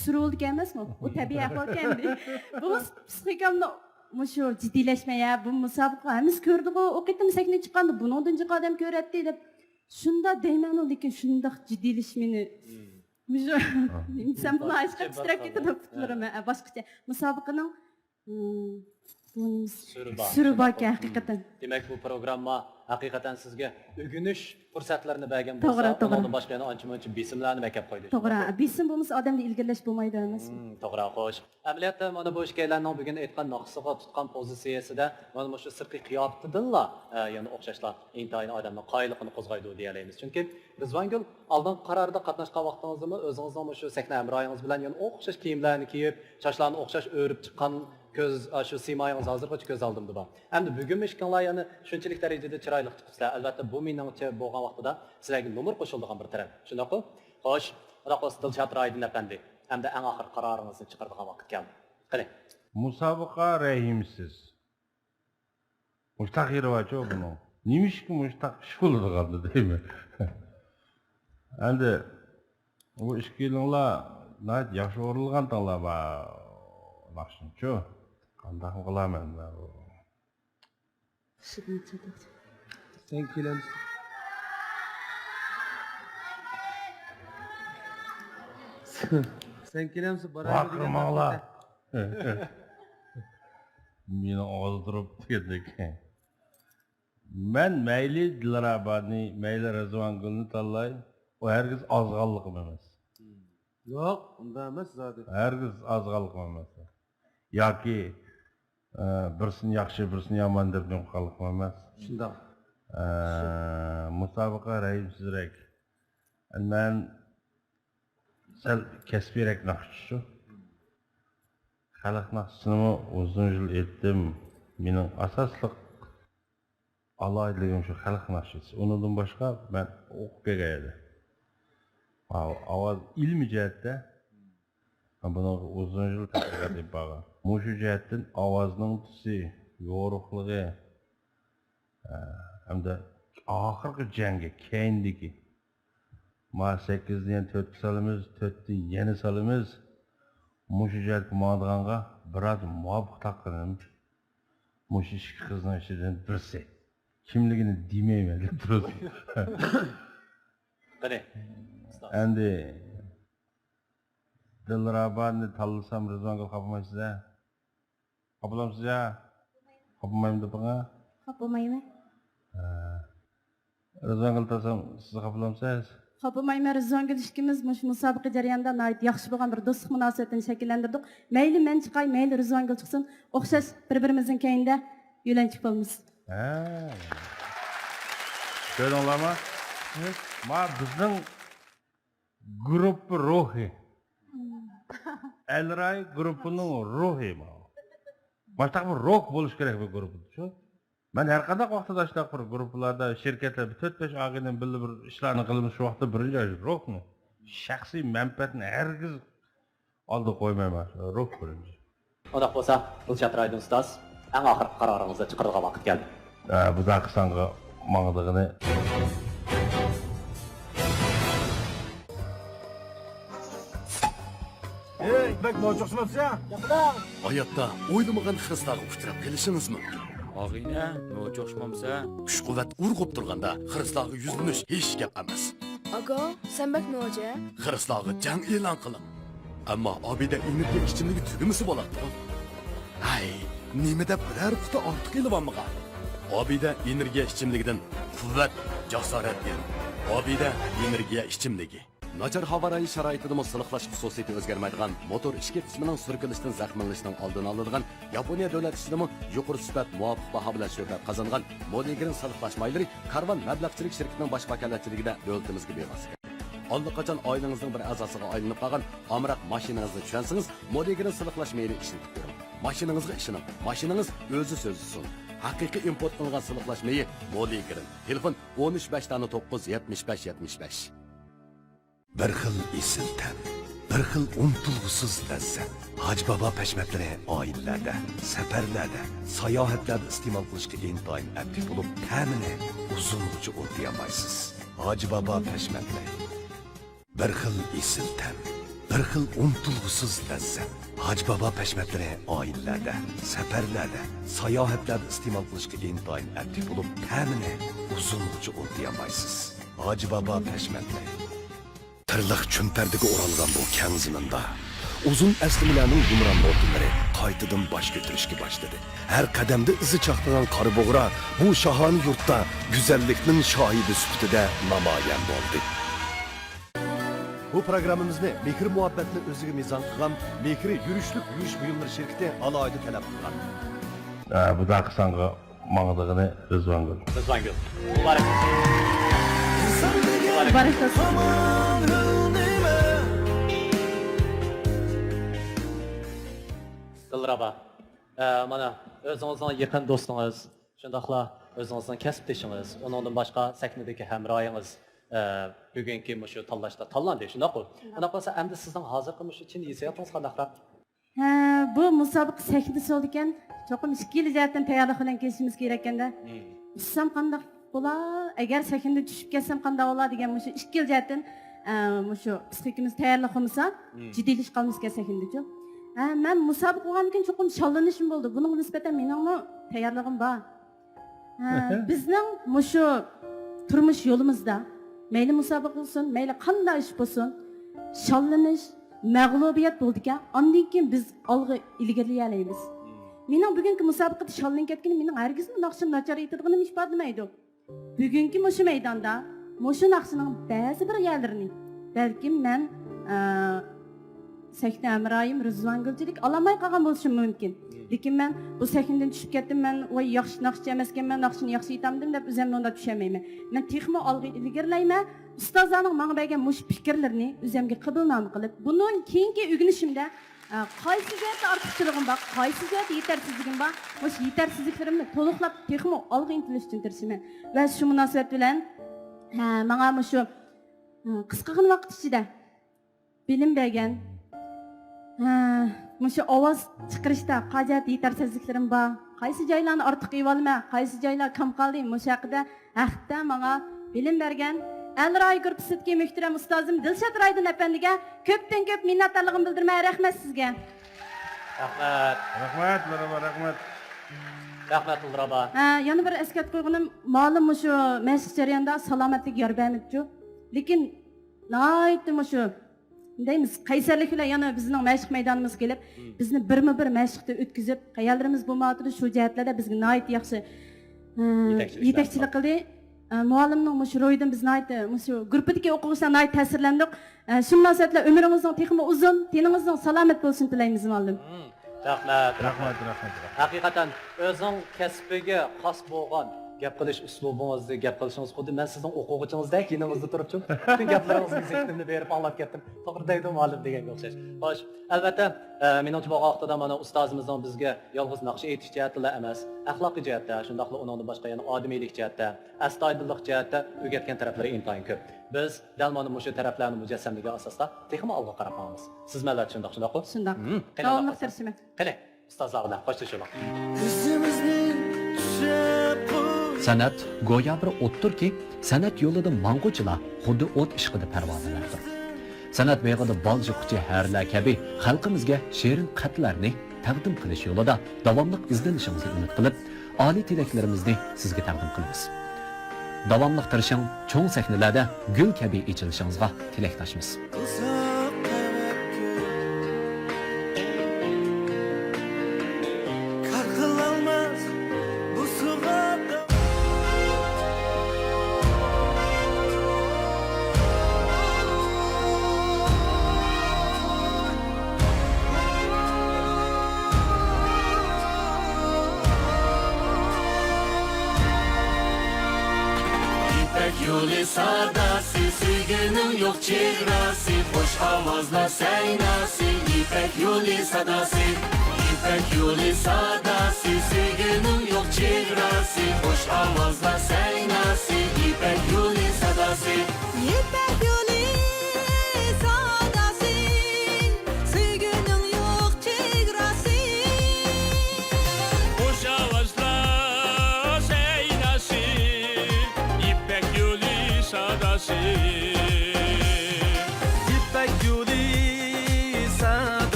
suruldi emasmi? U tabiiy ahvol endi. Bu psixikamni shu jiddiylashmay, bu musobaqa hammamiz ko'rdik-ku, o'qitim sahnaga chiqqanda buningdan jiq odam ko'radi deb shunda deyman, lekin shundoq jiddiylashmani İnsan bunu aşkı titrak getirip tutulurma. Başkaça musabaqaning sürü bak hakikaten. Demek bu programma hakikaten sizge ögünüş fırsatlarını bergen bolsa, ondan başka yana ancha-muncha besimlarni bekab qo'ydi. To'g'ri, besim bo'lmasa odamda ilgirlash bo'lmaydi emasmi? To'g'ri, xo'sh. Amaliyotda mana bu ishkalarning bugun aytgan naqsiga tutgan pozitsiyasida mana shu sirqiy qiyofatidanla yana o'xshashlar intayin odamning qoyilligini qo'zg'aydi deyamiz. Chunki Rizvangul oldingi qarorda qatnashgan vaqtingizda o'zingizning shu sahna hamroyingiz bilan yana o'xshash kiyimlarni kiyib, sochlarni o'xshash o'rib chiqqan göz şu simayınız hazırgacha göz aldımdı ba. Endi bugun mishkanlar yana shunchalik darajada chiroyli chiqibsizlar. Albatta bu meningcha bo'lgan vaqtida sizlarga nomer qo'shilgan bir taraf. Shundaqmi? Xo'sh, Raqos Dilshod Raidin apandi. Endi eng oxir qaroringizni chiqaradigan vaqt keldi. Qani. Musobaqa rahimsiz. Mushtaq yeri var bunu. Nimişki mushtaq ish bo'ladi qoldi deymi? Endi bu ishkilinglar nayt yaxshi o'rilgan tanglar bor. Baxshimchu. Qanday qilaman men bu? Sen kelamsiz. Sen kelamsiz boradi degan. Baqirmanglar. Meni o'ldirib ketdik. Men mayli Dilrabani, mayli Rizvangulni tanlay, o hergiz azg'anliqim emas. Yo'q, unda emas zodi. Hergiz azg'anliqim emas. Yoki birisini yaxshi, birisini yomon deb qo'yganliqim emas. Shundoq. Musobaqa rahimsizroq. Men sal kasbiyrak naqshchi. Xalq naqshini uzun yil etdim. Mening asosliq alayligim shu xalq naqshisi. Undan boshqa men o'qib kelgan edim. Ovoz ilmi jihatda buni uzun yil tadqiqot qilib bo'lgan. Mushu jihatdan ovozning tusi, yo'riqligi hamda oxirgi jangga keyindagi ma 8 ni 4 salimiz, 4 ni yana salimiz mushu jihatga ma'noga biroz muvofiq taqqinim. Mushu ikki qizning ichidan birisi kimligini demayman deb turadi. Qani. Endi Dilrabani tanlasam Rizvonga qapmaysiz a? Qaplamsiz a? Qapmayman deb bana? Qapmayman. Rizvonga tanlasam siz qaplamsiz? Qapmayman. Rizvonga ikimiz mush musobaqa jarayonida nayt yaxshi bo'lgan bir do'stlik munosabatini shakllantirdik. Mayli men chiqay, mayli Rizvonga chiqsin, o'xshash bir-birimizning keyinda yo'lanchik bo'lamiz. Ko'ringlarmi? Ma bizning grup ruhi. Elray grupining ruhi ma. Başqa bir ruh bo'lish kerak bu grupda, shu. Men har qanday vaqtda ishlab bir gruplarda, shirkatlarda 4-5 og'ayning birga bir ishlarni qilib shu vaqtda birinchi ruhni, shaxsiy manfaatni hargiz oldi qo'ymayman. Ruh birinchi. Undaq bo'lsa, Dilshod Raydon ustoz, eng oxirgi qaroringizni chiqaradigan vaqt keldi. Bu da qisanga mangdigini Bak nojo'xshimayapsiz ya? Hayotda o'ylamagan xiristlarga uchrab kelishingiz mumkin. Og'ayna, nojo'xshimamsa? Kuch-quvvat urg'ib turganda xiristlarga yuzlanish hech gap emas. Aga, sen bak noja? Xiristlarga jang e'lon qiling. Ammo Obida inirga ichimligi tugimisi bo'ladi. Hay, nimada biror quti ortiq elibammigan? Obida energiya ichimligidan quvvat, jasorat ber. Obida energiya ichimligi. Nachar havo rayi sharoitida siliqlash xususiyati o'zgarmaydigan motor ichki qismining surkilishidan zaxmlanishning oldini oladigan Yaponiya davlat ishidimi yuqori sifat muvofiq baho bilan shuhrat qozongan Modigrin siliqlash maylari Karvan mablag'chilik shirkatining bosh vakolatchiligida davlatimizga bevosita. Allaqachon oilangizning bir a'zosiga aylanib qolgan amroq mashinangizni tushunsangiz, Modigrin siliqlash mayli ishlatib ko'ring. Mashinangizga ishoning. Mashinangiz o'zi so'zlisin. Haqiqiy import qilingan siliqlash mayi Modigrin. Telefon 13-5-9-75-75. Bir xil esil tan, bir xil unutilg'usiz lazzat. Haj Baba pashmatlari oilalarda, safarlarda, sayohatlarda iste'mol qilishga intoyin aktiv bo'lib, ta'mini uzungacha o'tayolmaysiz. Haj Baba pashmatlari. Bir xil esil tan, bir xil unutilg'usiz lazzat. Haj Baba pashmatlari oilalarda, safarlarda, sayohatlarda iste'mol qilishga intoyin aktiv bo'lib, ta'mini uzungacha o'tayolmaysiz. Haj Baba pashmatlari. Tırlıq çömperdiga o'ralgan bu keng ziminda uzun aslimalarning yumron o'tinlari qaytadan bosh ko'tarishga boshladi. Har qadamda izi chaqnagan qora bo'g'ra bu shahoni yurtda go'zallikning shohidi sifatida namoyon bo'ldi. Bu programmamizni mehr muhabbatni o'ziga mezon qilgan Mehri yurishlik yurish buyumlari shirkati alohida talab qilgan. Bu da qisanga mangdigini Rizvongul. Rizvongul. Muborak. Muborak olsun. Dilraba, mana o'zingizning yaqin do'stingiz, shundaqla o'zingizning kasbdoshingiz, undan boshqa sahnadagi hamrohingiz bugungi shu tanlashda tanlandi, shundaqmi? Unda bo'lsa, endi sizning hozirgi shu chin hissiyotingiz qanaqroq? Bu musobaqa sahnasi bo'ldi ekan, cho'qim 2 yil jihatdan tayyorlik bilan kelishimiz kerak ekanda. Ishsam qanday bo'lar? Agar sahnada tushib ketsam qanday bo'lar degan shu 2 yil jihatdan shu psixikamiz tayyorlik qilmasa, jiddiylik qilamiz kerak sahnada-ku. Ben musobaqa bo'lgan ekan cho'qim shollanishim bo'ldi. Buning nisbatan meningmi tayyorligim bor. Bizning shu turmush yo'limizda mayli musobaqa bo'lsin, mayli qanday ish bo'lsin, shollanish, mag'lubiyat bo'ldi ekan, ondan keyin biz olg'a ilgarilayamiz. Mening bugungi musobaqada shollanib ketganim mening hargiz naqshim nachar aytadiganim ifodalaydi. Bugungi shu maydonda shu naqshining ba'zi bir yerlarini balkim men sahna amroyim Rizvongulchilik olamay qolgan bo'lishim mumkin. Lekin men bu sahnadan tushib ketdim, men voy yaxshi naqshchi emasken, men naqshini yaxshi aytamdim deb o'zimni unda tushamayman. Men texmo olg'a ilgarilayman, ustozlarning menga bergan mush fikrlarini o'zimga qabulnoma qilib, bundan keyingi o'rganishimda qaysi jihatda ortiqchiligim bor, qaysi jihatda yetersizligim bor, mush yetersizliklarimni to'liqlab texmo olg'a intilishdan tirishiman. Va shu munosabat bilan menga mushu qisqagina vaqt ichida bilim bergan mushu ovoz chiqarishda qajat yetersizliklarim bor, qaysi joylarni ortiq evolma, qaysi joylar kam qoldi, mushu haqida haqda menga bilim bergan Elray Gruppsidagi muhtaram ustozim Dilshod Raydin apandiga ko'pdan ko'p minnatdorligimni bildiraman. Rahmat sizga. Rahmat. Rahmat. Rahmat Dilrabo. Yana bir eslatib qo'yganim, ma'lum shu mashq jarayonida salomatlik yor bermibdi. Lekin naytmi shu deymiz, qaysarlik bilan yana bizning mashq maydonimizga kelib, bizni birma-bir mashqda o'tkazib, qayerlarimiz bo'lmadi, shu jihatlarda bizga nayt yaxshi yetakchilik qildi. Muallimning mushu ro'yidan biz nayt mushu guruhdagi o'quvchilar nayt ta'sirlandik. Shu munosabat bilan umringizning texmi uzun, teningizning salomat bo'lsin tilaymiz muallim. Rahmat. Haqiqatan o'zing kasbiga xos bo'lgan gap qilish uslubingizni gap qilishingiz xuddi men sizning o'quvchingizdek yoningizda turibdim. Butun gaplaringizni zehnimni berib anglab ketdim. To'g'ri deydi muallim deganga o'xshash. Xo'sh, albatta menimcha bu vaqtda mana ustozimizning bizga yolg'iz naqsh aytish jihatida emas, axloqiy jihatda, shundaqla uningdan boshqa yana odamiylik jihatda, astoydillik jihatda o'rgatgan taraflari intayin ko'p. Biz dal mana shu taraflarni mujassamligi asosida texmo olg'a qarab boramiz. Siz mallar shundaqmi? Shundaq. Davomli tirishiman. Qani, ustozlar bilan xo'shlashamiz. San'at go'yo bir o'ttirki, san'at yo'lida mang'uchilar xuddi o't ishqida parvonalardir. San'at beg'ida boljiqchi harlar kabi xalqimizga she'rin xatlarni taqdim qilish yo'lida davomli izlanishingizni umid qilib, oliy tilaklarimizni sizga taqdim qilamiz. Davomli tirishing, cho'ng sahnalarda gul kabi ichilishingizga tilakdoshmiz. Yolu sadası, sevginin yok çehrası, hoş avazla seynası. İpek yolu sadası, İpek yolu sadası, sevginin yok çehrası, hoş avazla seynası.